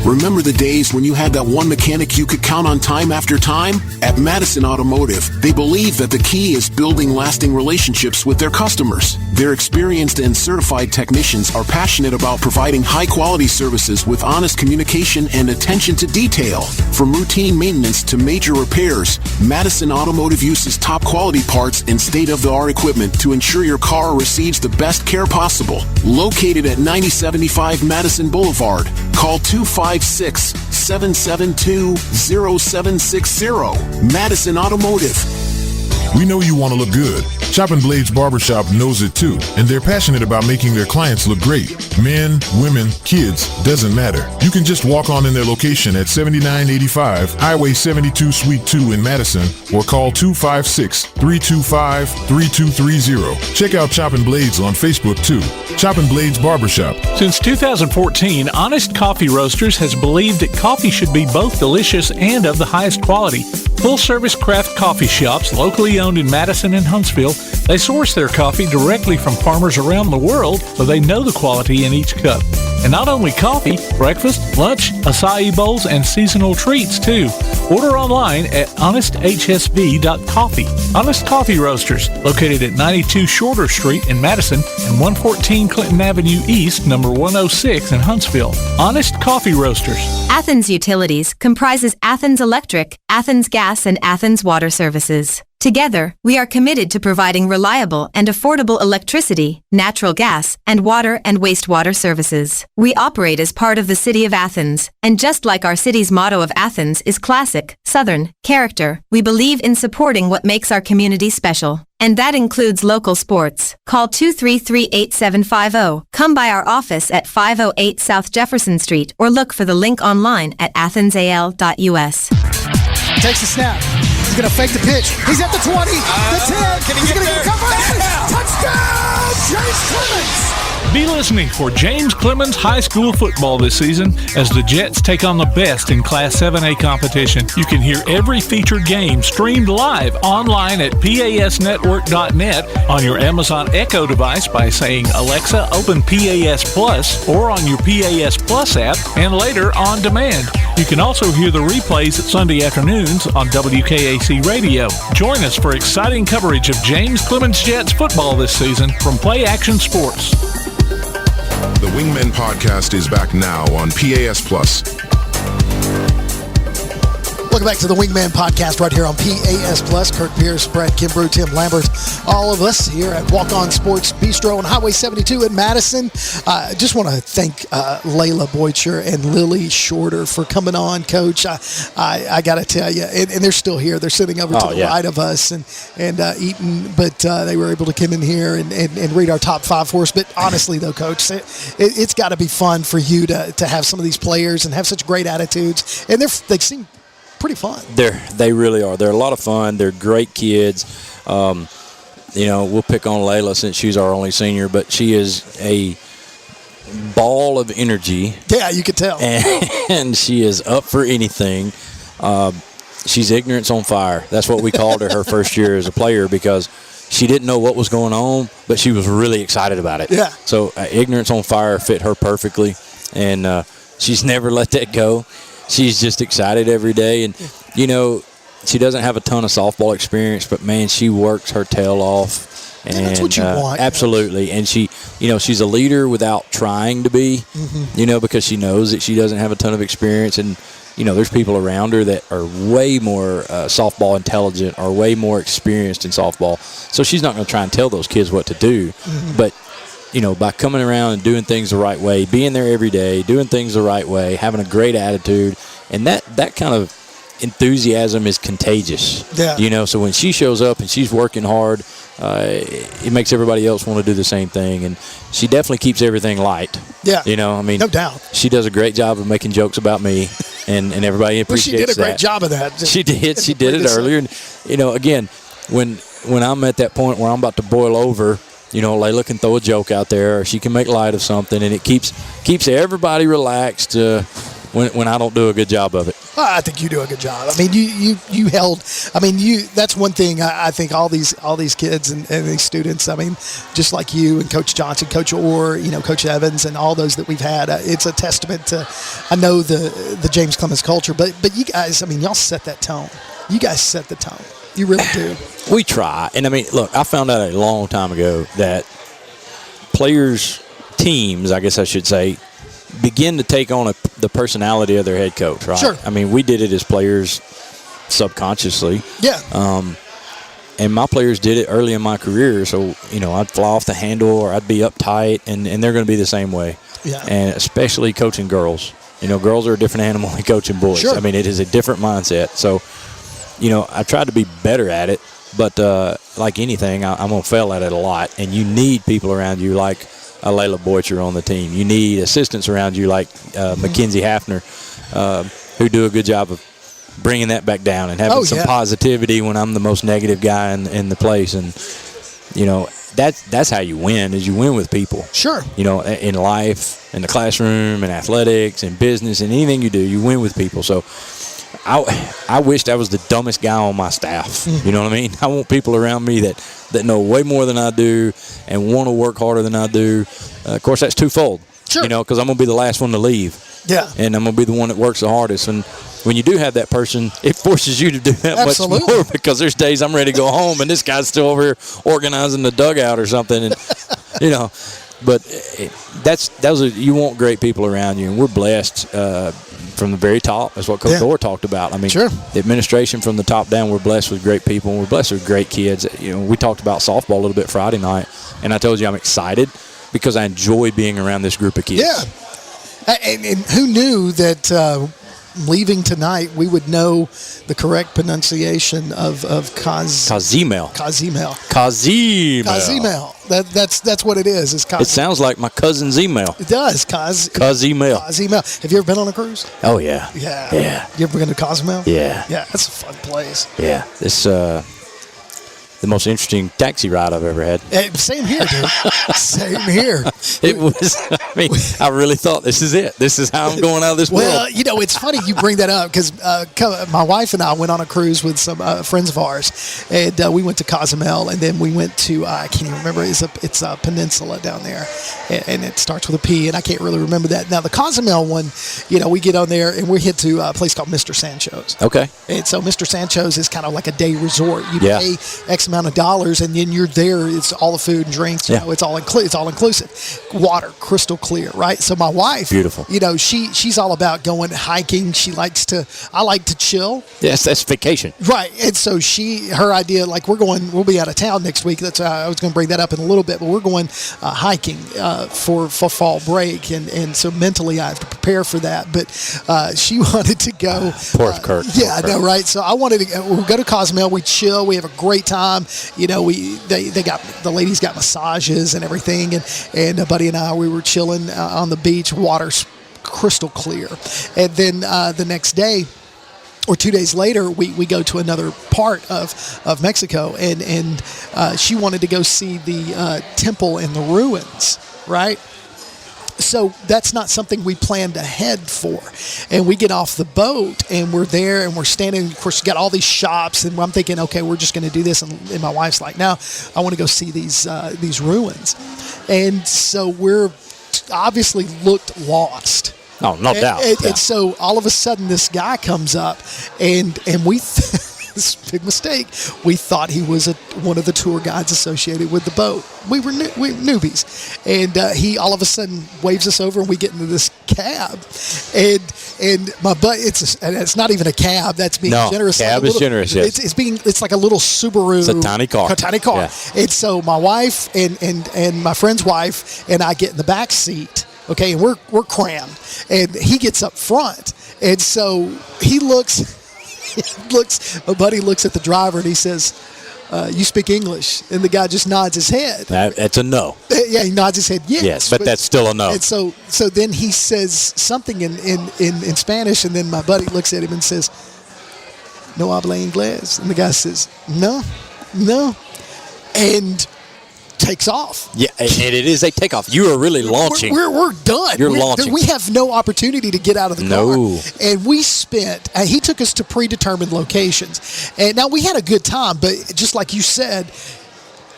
Remember the days when you had that one mechanic you could count on time after time? At Madison Automotive, they believe that the key is building lasting relationships with their customers. Their experienced and certified technicians are passionate about providing high-quality services with honest communication and attention to detail. From routine maintenance to major repairs, Madison Automotive uses top-quality parts and state-of-the-art equipment to ensure your car receives the best care possible. Located at 9075 Madison Boulevard, call 256-772-0760. Madison Automotive. We know you want to look good. Chopping Blades Barbershop knows it too, and they're passionate about making their clients look great. Men, women, kids, doesn't matter. You can just walk on in their location at 7985 Highway 72 Suite 2 in Madison or call 256-325-3230. Check out Chopping Blades on Facebook too. Chopping Blades Barbershop. Since 2014, Honest Coffee Roasters has believed that coffee should be both delicious and of the highest quality. Full-service craft coffee shops, locally owned in Madison and Huntsville, they source their coffee directly from farmers around the world, so they know the quality in each cup. And not only coffee, breakfast, lunch, acai bowls, and seasonal treats, too. Order online at honesthsv.coffee. Honest Coffee Roasters, located at 92 Shorter Street in Madison and 114 Clinton Avenue East, number 106 in Huntsville. Honest Coffee Roasters. Athens Utilities comprises Athens Electric, Athens Gas, and Athens Water Services. Together, we are committed to providing reliable and affordable electricity, natural gas, and water and wastewater services. We operate as part of the City of Athens, and just like our city's motto of Athens is classic, Southern, character, we believe in supporting what makes our community special. And that includes local sports. Call 233-8750. Come by our office at 508 South Jefferson Street or look for the link online at athensal.us. Takes the snap. He's going to fake the pitch. He's at the 20, the 10. He's going to get a cover. Touchdown, James Clemens. Be listening for James Clemens High School football this season as the Jets take on the best in Class 7A competition. You can hear every featured game streamed live online at pasnetwork.net on your Amazon Echo device by saying, Alexa, open PAS Plus, or on your PAS Plus app, and later on demand. You can also hear the replays at Sunday afternoons on WKAC Radio. Join us for exciting coverage of James Clemens Jets football this season from Play Action Sports. The Wingmen podcast is back now on PAS Plus. Welcome back to the Wingman podcast right here on PAS Plus. Kirk Pierce, Brad Kimbrough, Tim Lambert, all of us here at Walk On Sports Bistro on Highway 72 in Madison. Just want to thank Laila Boycher and Lilly Shorter for coming on, Coach. I got to tell you, and they're still here. They're sitting over to the right of us and eating, but they were able to come in here and read our top five for us. But honestly, though, Coach, it's got to be fun for you to have some of these players and have such great attitudes. And they seem pretty fun. They really are. They're a lot of fun. They're great kids. We'll pick on Laila since she's our only senior, but she is a ball of energy. Yeah, you could tell. And she is up for anything. She's ignorance on fire. That's what we called her first year as a player because she didn't know what was going on, but she was really excited about it. Yeah. So ignorance on fire fit her perfectly, and she's never let that go. She's just excited every day. And, she doesn't have a ton of softball experience, but, man, she works her tail off. And that's what you want. Absolutely. And she, she's a leader without trying to be, because she knows that she doesn't have a ton of experience. And, there's people around her that are way more softball intelligent or way more experienced in softball. So she's not going to try and tell those kids what to do. But, by coming around and doing things the right way, being there every day, doing things the right way, having a great attitude, and that kind of enthusiasm is contagious. Yeah. So when she shows up and she's working hard, it makes everybody else want to do the same thing. And she definitely keeps everything light. Yeah. I mean, no doubt. She does a great job of making jokes about me, and everybody appreciates that. Well, she did a great job of that. She did. She did it earlier. And, again, when I'm at that point where I'm about to boil over, Laila can throw a joke out there, or she can make light of something, and it keeps everybody relaxed when I don't do a good job of it. I think you do a good job. I mean, you held. I mean, that's one thing I think all these kids and these students. I mean, just like you and Coach Johnson, Coach Orr, Coach Evans, and all those that we've had. It's a testament to, I know the James Clemens culture, but you guys. I mean, y'all set that tone. You guys set the tone. You really do. We try, and I mean, look, I found out a long time ago that teams, I guess I should say, begin to take on the personality of their head coach, right? Sure. I mean, we did it as players subconsciously. Yeah. And my players did it early in my career, so, I'd fly off the handle or I'd be uptight, and they're going to be the same way. Yeah. And especially coaching girls. Girls are a different animal than coaching boys. Sure. I mean, it is a different mindset. So, I tried to be better at it, but like anything, I'm going to fail at it a lot. And you need people around you like Laila Boycher on the team. You need assistants around you like Mackenzie Hafner, who do a good job of bringing that back down and having some positivity when I'm the most negative guy in the place. And, that's how you win, is you win with people. Sure. In life, in the classroom, in athletics, in business, and anything you do, you win with people. So I wished I was the dumbest guy on my staff. You know what I mean? I want people around me that know way more than I do and want to work harder than I do. Of course, that's twofold. Sure. Because I'm going to be the last one to leave. Yeah. And I'm going to be the one that works the hardest. And when you do have that person, it forces you to do that Absolutely. much more, because there's days I'm ready to go home and this guy's still over here organizing the dugout or something. And, but you want great people around you, and we're blessed from the very top. That's what Coach Orr talked about. I mean, sure. The administration from the top down, we're blessed with great people, and we're blessed with great kids. We talked about softball a little bit Friday night, and I told you I'm excited because I enjoy being around this group of kids. Yeah. And who knew that leaving tonight we would know the correct pronunciation of Cozumel. That's what it is. It's It sounds like my cousin's email. It does. Cozumel. Have you ever been on a cruise? Oh, yeah. Yeah. You ever been to Cozumel? Yeah. Yeah, that's a fun place. Yeah. It's the most interesting taxi ride I've ever had. Same here, dude. Same here. It was, I really thought, this is it. This is how I'm going out of this world. Well, it's funny you bring that up, because my wife and I went on a cruise with some friends of ours, and we went to Cozumel, and then we went to, I can't even remember, it's a peninsula down there, and it starts with a P, and I can't really remember that. Now, the Cozumel one, we get on there, and we hit to a place called Mr. Sancho's. Okay. And so Mr. Sancho's is kind of like a day resort. You pay X amount of dollars, and then you're there. It's all the food and drinks. It's all inclusive. Water, crystal clear, right? So my wife, beautiful. She's all about going hiking. I like to chill. Yes, that's vacation. Right. And so her idea, like we'll be out of town next week. That's I was going to bring that up in a little bit, but we're going hiking for fall break, and so mentally I have to prepare for that. But she wanted to go. Poor Kirk. Yeah, I know, right? So I wanted to. We'll go to Cozumel. We chill. We have a great time. The ladies got massages and everything, and a buddy and I, we were chilling on the beach. Water's crystal clear, and then the next day, or 2 days later, we go to another part of Mexico, and she wanted to go see the temple in the ruins, right? So that's not something we planned ahead for. And we get off the boat, and we're there, and we're standing. Of course, you got all these shops, and I'm thinking, okay, we're just going to do this. And my wife's like, no, I want to go see these ruins. And so we're obviously looked lost. Oh, no doubt. And so all of a sudden, this guy comes up, and we. This big mistake. We thought he was one of the tour guides associated with the boat. We were newbies, and he all of a sudden waves us over, and we get into this cab, and my butt. It's not even a cab. That's being generous. Cab is generous. Yes. It's like a little Subaru. It's a tiny car. Yeah. And so my wife and my friend's wife and I get in the back seat. Okay, and we're crammed, and he gets up front, and so he looks. My buddy looks at the driver and he says, you speak English? And the guy just nods his head. That's a no. Yeah, he nods his head, yes. Yes, but that's still a no. And so then he says something in Spanish, and then my buddy looks at him and says, no habla inglés. And the guy says, no. And takes off. Yeah, and it is a takeoff. You are really launching. We're done. You're launching. We have no opportunity to get out of the car. And we spent, he took us to predetermined locations. And now we had a good time, but just like you said,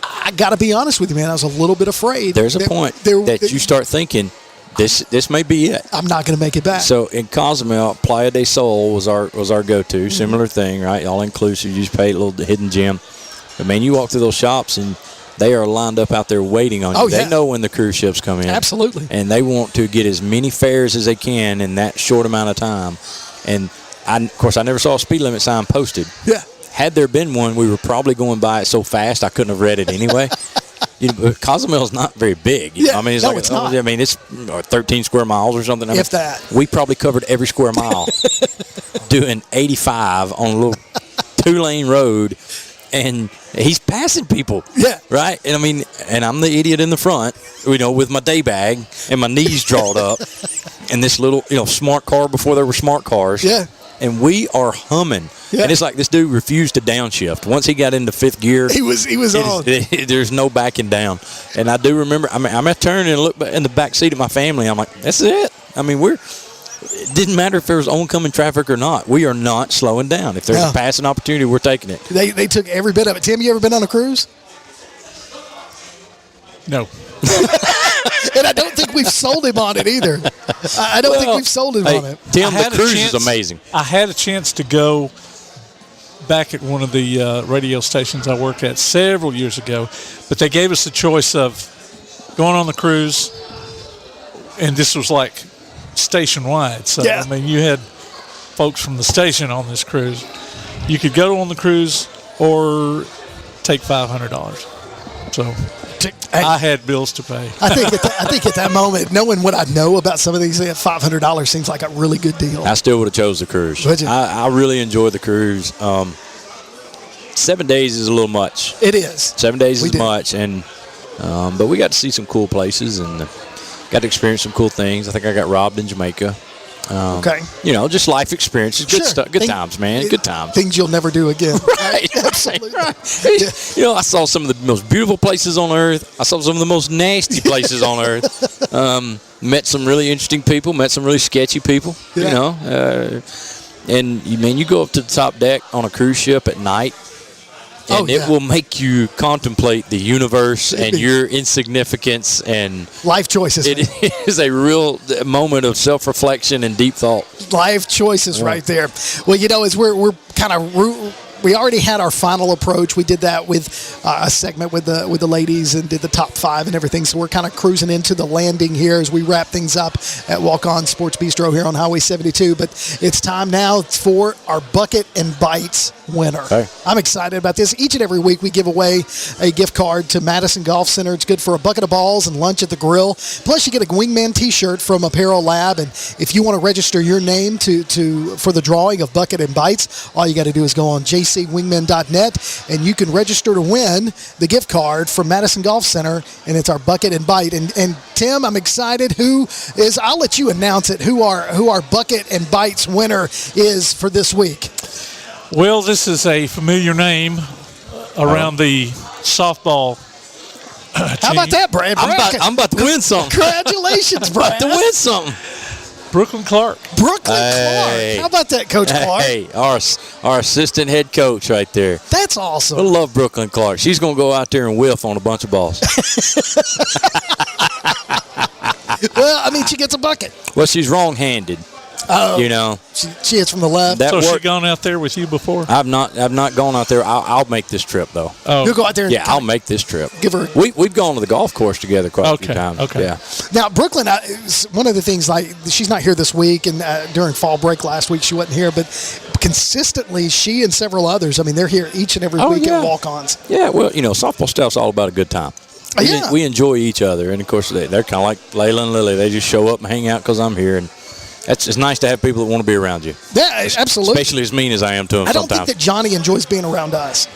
I got to be honest with you, man, I was a little bit afraid. There's a point that you start thinking, this may be it. I'm not going to make it back. So in Cozumel, Playa del Sol was our go-to. Mm-hmm. Similar thing, right? All inclusive. You just pay a little hidden gem. But man, you walk through those shops and they are lined up out there waiting on you. They know when the cruise ships come in. Absolutely. And they want to get as many fares as they can in that short amount of time. And of course, I never saw a speed limit sign posted. Yeah. Had there been one, we were probably going by it so fast I couldn't have read it anyway. Cozumel's not very big. Yeah, I mean, it's not. I mean, it's 13 square miles or something. If that. We probably covered every square mile doing 85 on a little 2-lane road. And he's passing people. Yeah. Right? And I mean, and I'm the idiot in the front, with my day bag and my knees drawn up and this little, smart car before there were smart cars. Yeah. And we are humming. Yeah. And it's like this dude refused to downshift. Once he got into fifth gear, he was on. There's no backing down. And I do remember, I'm at turn and look in the back seat of my family. I'm like, that's it. I mean, it didn't matter if there was oncoming traffic or not. We are not slowing down. If there's a passing opportunity, we're taking it. They took every bit of it. Tim, you ever been on a cruise? No. And I don't think we've sold him on it either. I don't think we've sold him on it. Tim, the cruise is amazing. I had a chance to go back at one of the radio stations I worked at several years ago, but they gave us the choice of going on the cruise, and this was like station-wide. So, I mean, you had folks from the station on this cruise. You could go on the cruise or take $500. So I had bills to pay. I think at that moment, knowing what I know about some of these, $500 seems like a really good deal. I still would have chose the cruise. Would you? I really enjoyed the cruise. 7 days is a little much. It is. 7 days is much, and but we got to see some cool places and got to experience some cool things. I think I got robbed in Jamaica. Okay. Just life experiences, good stuff, good times, man, good times. Things you'll never do again. Right. Absolutely. Right. I saw some of the most beautiful places on earth. I saw some of the most nasty places on earth. Met some really interesting people. Met some really sketchy people. Yeah. And you go up to the top deck on a cruise ship at night. And it will make you contemplate the universe and your insignificance and life choices. It is a real moment of self-reflection and deep thought. Life choices right there. Well, as we're kind of we already had our final approach. We did that with a segment with the ladies and did the top 5 and everything. So we're kind of cruising into the landing here as we wrap things up at Walk On Sports Bistro here on Highway 72. But it's time now for our Bucket and Bites winner. Okay. I'm excited about this. Each and every week we give away a gift card to Madison Golf Center. It's good for a bucket of balls and lunch at the grill. Plus you get a Wingman t-shirt from Apparel Lab. And if you want to register your name for the drawing of Bucket and Bites, all you got to do is go on jcwingman.net and you can register to win the gift card from Madison Golf Center, and it's our Bucket and Bite. And Tim, I'm excited. I'll let you announce it, who our Bucket and Bites winner is for this week. Well, this is a familiar name around the softball How about that, Brad? I'm about to win something. Congratulations, Brad. About to win something. Brooklyn Clark. Clark. How about that, Coach Clark? Hey, our assistant head coach right there. That's awesome. I love Brooklyn Clark. She's going to go out there and whiff on a bunch of balls. Well, she gets a bucket. Well, she's wrong-handed. Oh, she hits from the left. She gone out there with you before? I've not gone out there. I'll make this trip though. Oh, you'll go out there. And I'll make this trip. Give her. We've gone to the golf course together quite a few times. Okay. Yeah. Now Brooklyn, one of the things, like, she's not here this week, and during fall break last week she wasn't here, but consistently she and several others. They're here each and every week at Walk-Ons. Yeah. Well, softball stuff's all about a good time. We enjoy each other, and of course they're kind of like Laila and Lilly. They just show up and hang out because I'm here, and it's nice to have people that want to be around you. Yeah, absolutely. Especially as mean as I am to them sometimes. I don't think that Johnny enjoys being around us.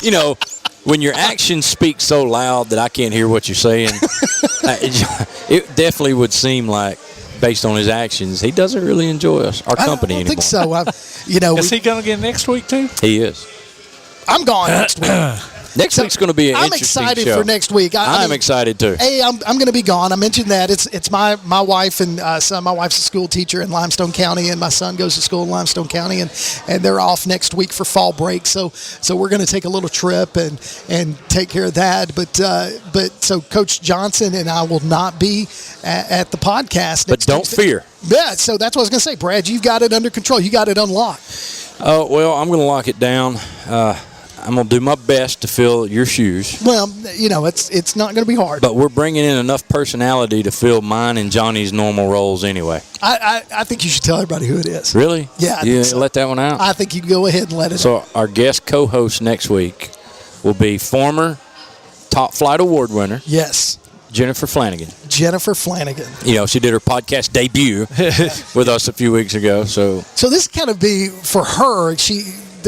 You know, when your actions speak so loud that I can't hear what you're saying, it definitely would seem like, based on his actions, he doesn't really enjoy our company anymore. I don't think so. Is he going to get next week too? He is. I'm gone next week. Next week's going to be an interesting show. I'm excited for next week. I'm excited too. Hey, I'm going to be gone. I mentioned that it's my wife and son. My wife's a school teacher in Limestone County, and my son goes to school in Limestone County, and they're off next week for fall break. So we're going to take a little trip and take care of that. But so Coach Johnson and I will not be at the podcast. But don't fear. Yeah. So that's what I was going to say, Brad. You've got it under control. You got it unlocked. Oh well, I'm going to lock it down. I'm going to do my best to fill your shoes. Well, it's not going to be hard. But we're bringing in enough personality to fill mine and Johnny's normal roles anyway. I think you should tell everybody who it is. Really? Yeah. You let that one out? I think you can go ahead and let it out. So our guest co-host next week will be former Top Flight Award winner. Yes. Jennifer Flanagan. You know, she did her podcast debut with us a few weeks ago. So this kind of be for her.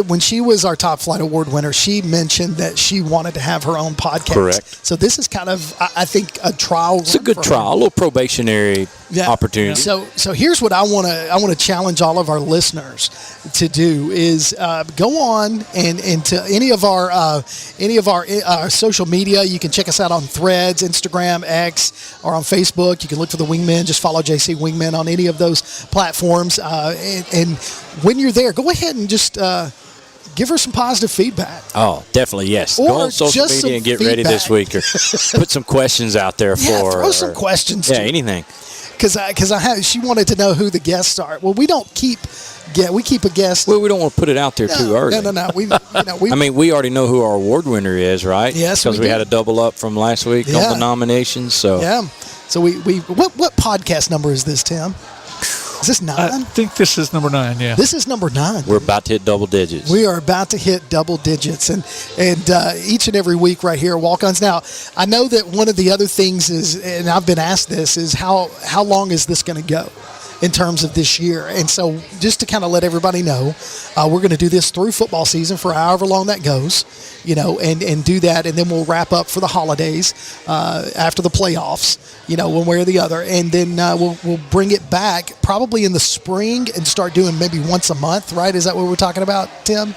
When she was our Top Flight Award winner, she mentioned that she wanted to have her own podcast. Correct. So this is kind of, I think, a trial. It's a good trial, a little probationary opportunity. So here's what I want to challenge all of our listeners to do is go on and to any of our social media. You can check us out on Threads, Instagram, X, or on Facebook. You can look for the Wingmen. Just follow JC Wingmen on any of those platforms. And when you're there, go ahead and just give her some positive feedback. Oh, definitely, yes. Or go on social media and get ready this week, or put some questions out there for. Throw some questions. Yeah, anything. Because she wanted to know who the guests are. Well, we don't keep we keep a guest. Well, we don't want to put it out there too early. No. We already know who our award winner is, right? Yes, because we had a double up from last week on the nominations. So So we what podcast number is this, Tim? Is this 9? I think this is number 9, yeah. This is number 9. We're about to hit double digits. We are about to hit double digits. And each and every week right here at Walk-Ons. Now, I know that one of the other things is, and I've been asked this, is how long is this going to go in terms of this year? And so just to kind of let everybody know, we're going to do this through football season for however long that goes, and do that. And then we'll wrap up for the holidays after the playoffs, one way or the other. And then we'll bring it back probably in the spring and start doing maybe once a month, right? Is that what we're talking about, Tim?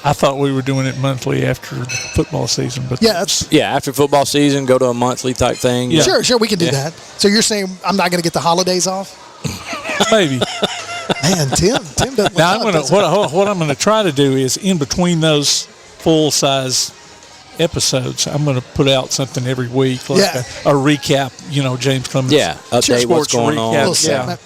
I thought we were doing it monthly after football season, but after football season, go to a monthly type thing. Yeah. Sure, we can do that. So you're saying I'm not going to get the holidays off? Maybe. Man, Tim doesn't. Now what I'm going to try to do is in between those full size episodes, I'm going to put out something every week, like a recap. James Clemens. Update what's going on.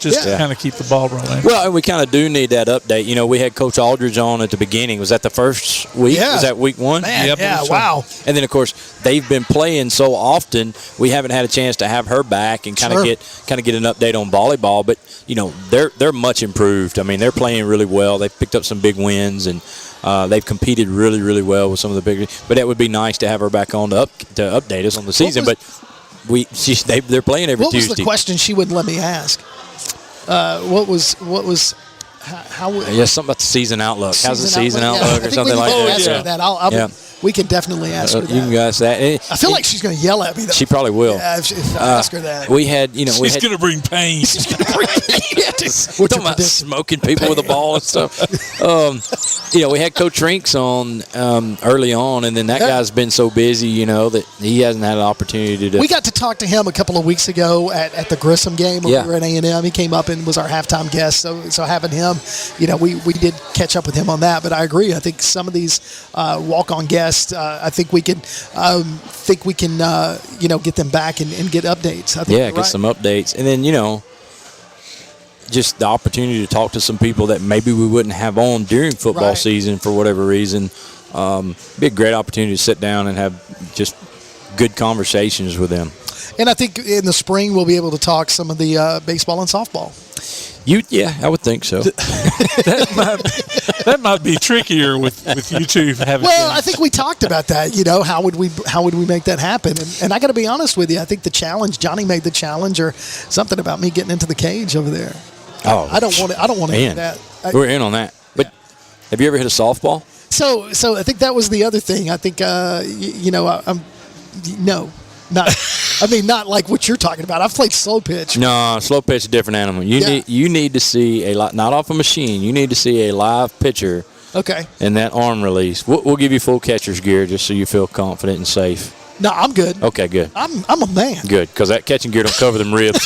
Just to kind of keep the ball rolling. Well, and we kind of do need that update. We had Coach Aldridge on at the beginning. Was that the first week? Yeah. Was that week 1? Man, wow. And then of course they've been playing so often, we haven't had a chance to have her back and kind of get an update on volleyball. But they're much improved. I mean, they're playing really well. They've picked up some big wins and. They've competed really, really well with some of the bigger. But that would be nice to have her back on to update us on the season. But they're playing every Tuesday. What was the question she wouldn't let me ask? What was how? Something about the season outlook. How's the season outlook or something like that? We can definitely ask her that. You can ask that. I feel like she's going to yell at me, though. She probably will. Yeah, if I ask her that. We had, She's going to bring pain. She's going to bring pain. We're talking about smoking people with a ball and stuff. We had Coach Rinks on early on, and then that guy's been so busy, that he hasn't had an opportunity to. We got to talk to him a couple of weeks ago at the Grissom game when we were at A&M. He came up and was our halftime guest. So having him, we did catch up with him on that. But I agree. I think some of these walk-on guests. I think we can get them back and get updates. I think get some updates, and then just the opportunity to talk to some people that maybe we wouldn't have on during football season for whatever reason. Be a great opportunity to sit down and have just good conversations with them. And I think in the spring we'll be able to talk some of the baseball and softball. I would think so. that might be trickier with you two having. Well, I think we talked about that. How would we make that happen? And I got to be honest with you. I think the challenge, Johnny made the challenge, or something about me getting into the cage over there. Oh, I don't want to do that. We're in on that. But Have you ever hit a softball? So I think that was the other thing. I think, not like what you're talking about. I've played slow pitch. No, slow pitch is a different animal. You need to see a lot, not off a machine. You need to see a live pitcher. Okay. And that arm release. We'll give you full catcher's gear just so you feel confident and safe. No, I'm good. Okay, good. I'm a man. Good, because that catching gear don't cover them ribs.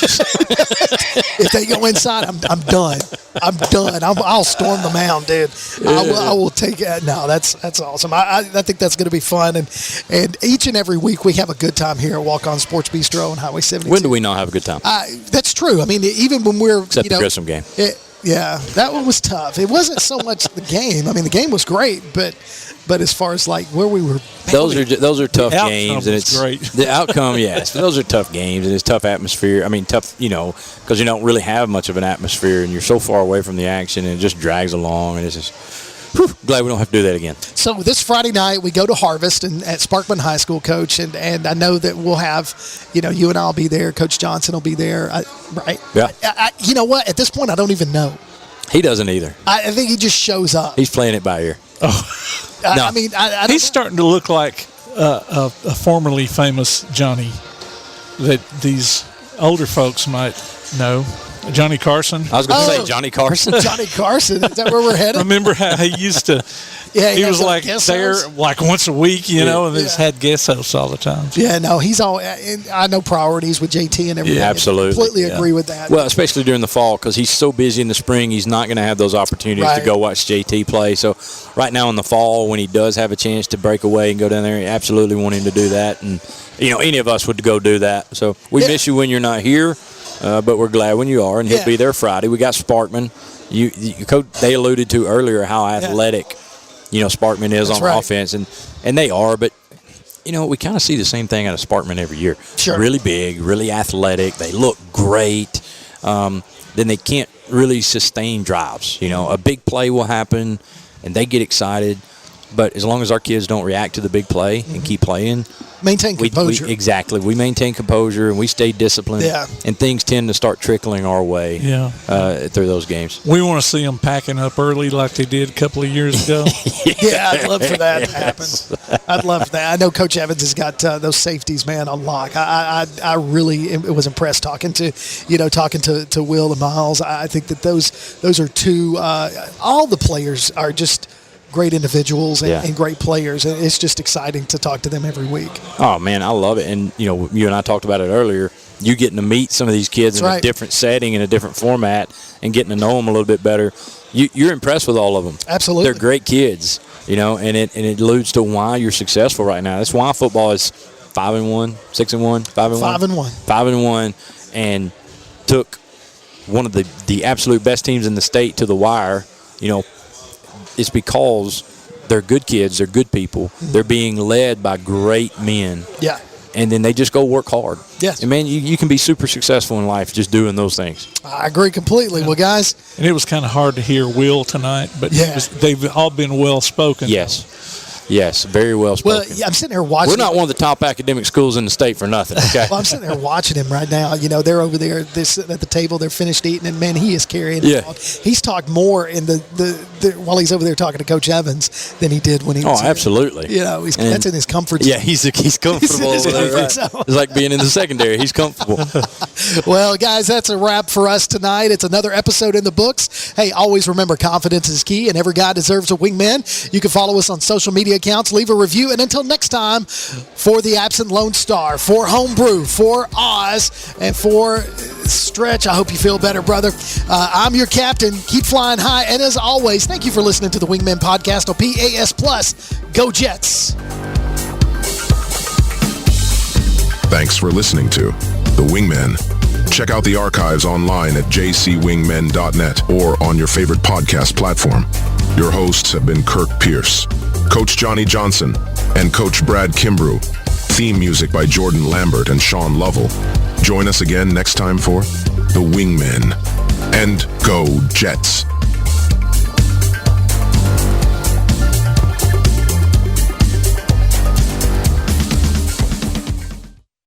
If they go inside, I'm done. I'm done. I'll storm the mound, dude. I will take it. No, that's awesome. I think that's going to be fun. And each and every week we have a good time here at Walk On Sports Bistro on Highway 72. When do we not have a good time? That's true. I mean, even when we're except the Grissom game. Yeah, that one was tough. It wasn't so much the game. I mean, the game was great, but as far as like where we were, those are tough games, and it's great. The outcome. Yes, those are tough games, and it's tough atmosphere. I mean, tough, because you don't really have much of an atmosphere, and you're so far away from the action, and it just drags along, and it's just glad we don't have to do that again. So this Friday night we go to Harvest and at Sparkman High School, Coach, and I know that we'll have, you and I'll be there. Coach Johnson will be there, right? Yeah. You know what? At this point, I don't even know. He doesn't either. I think he just shows up. He's playing it by ear. Oh, no. I mean, he's starting to look like a formerly famous Johnny that these older folks might know. Johnny Carson. I was going to say Johnny Carson. Johnny Carson. Is that where we're headed? Remember how he used to? Yeah, he was like there like once a week, and just had guest hosts all the time. Yeah, no, he's all. I know priorities with JT and everything. Yeah, absolutely. Completely agree with that. Well, especially during the fall because he's so busy in the spring, he's not going to have those opportunities to go watch JT play. So right now in the fall, when he does have a chance to break away and go down there, I absolutely want him to do that. And any of us would go do that. So we miss you when you're not here. But we're glad when you are, and he'll be there Friday. We got Sparkman. They alluded to earlier how athletic, Sparkman is on offense, and they are. But we kind of see the same thing out of Sparkman every year. Sure. Really big, really athletic. They look great. Then they can't really sustain drives. A big play will happen, and they get excited. But as long as our kids don't react to the big play and keep playing, maintain composure. Exactly. We maintain composure and we stay disciplined. Yeah. And things tend to start trickling our way through those games. We want to see them packing up early like they did a couple of years ago. Yeah, I'd love for that to happen. I'd love that. I know Coach Evans has got those safeties, man, on lock. I really was impressed talking to Will and Myles. I think that those are two. All the players are just great individuals and great players. And it's just exciting to talk to them every week. Oh, man, I love it. And, you and I talked about it earlier. You getting to meet some of these kids in a different setting, in a different format, and getting to know them a little bit better. You're impressed with all of them. Absolutely. They're great kids, and it alludes to why you're successful right now. That's why football is 5-1, 6-1, 5-1. 5-1, and took one of the absolute best teams in the state to the wire, It's because they're good kids, they're good people, they're being led by great men. Yeah. And then they just go work hard. Yes. And, man, you can be super successful in life just doing those things. I agree completely. Well, guys. And it was kind of hard to hear Will tonight, but they've all been well-spoken. Yes, very well spoken. Well, I'm sitting here watching. We're not one of the top academic schools in the state for nothing, okay? Well, I'm sitting there watching him right now. They're over there. They're sitting at the table. They're finished eating, and, man, he is carrying the dog. He's talked more in the while he's over there talking to Coach Evans than he did when he was here. Absolutely. That's in his comfort zone. Yeah, he's comfortable over there. Right? It's like being in the secondary. He's comfortable. Well, guys, that's a wrap for us tonight. It's another episode in the books. Hey, always remember, confidence is key, and every guy deserves a wingman. You can follow us on social media accounts, leave a review, and until next time, for the absent Lone Star, for Homebrew, for Oz, and for Stretch, I hope you feel better, brother. I'm your captain. Keep flying high, and as always, thank you for listening to the Wingmen Podcast on PAS+. Go Jets! Thanks for listening to The Wingmen. Check out the archives online at jcwingmen.net or on your favorite podcast platform. Your hosts have been Kirk Pierce, Coach Johnny Johnson, and Coach Brad Kimbrough. Theme music by Jordan Lambert and Sean Lovell. Join us again next time for The Wingmen. And go Jets!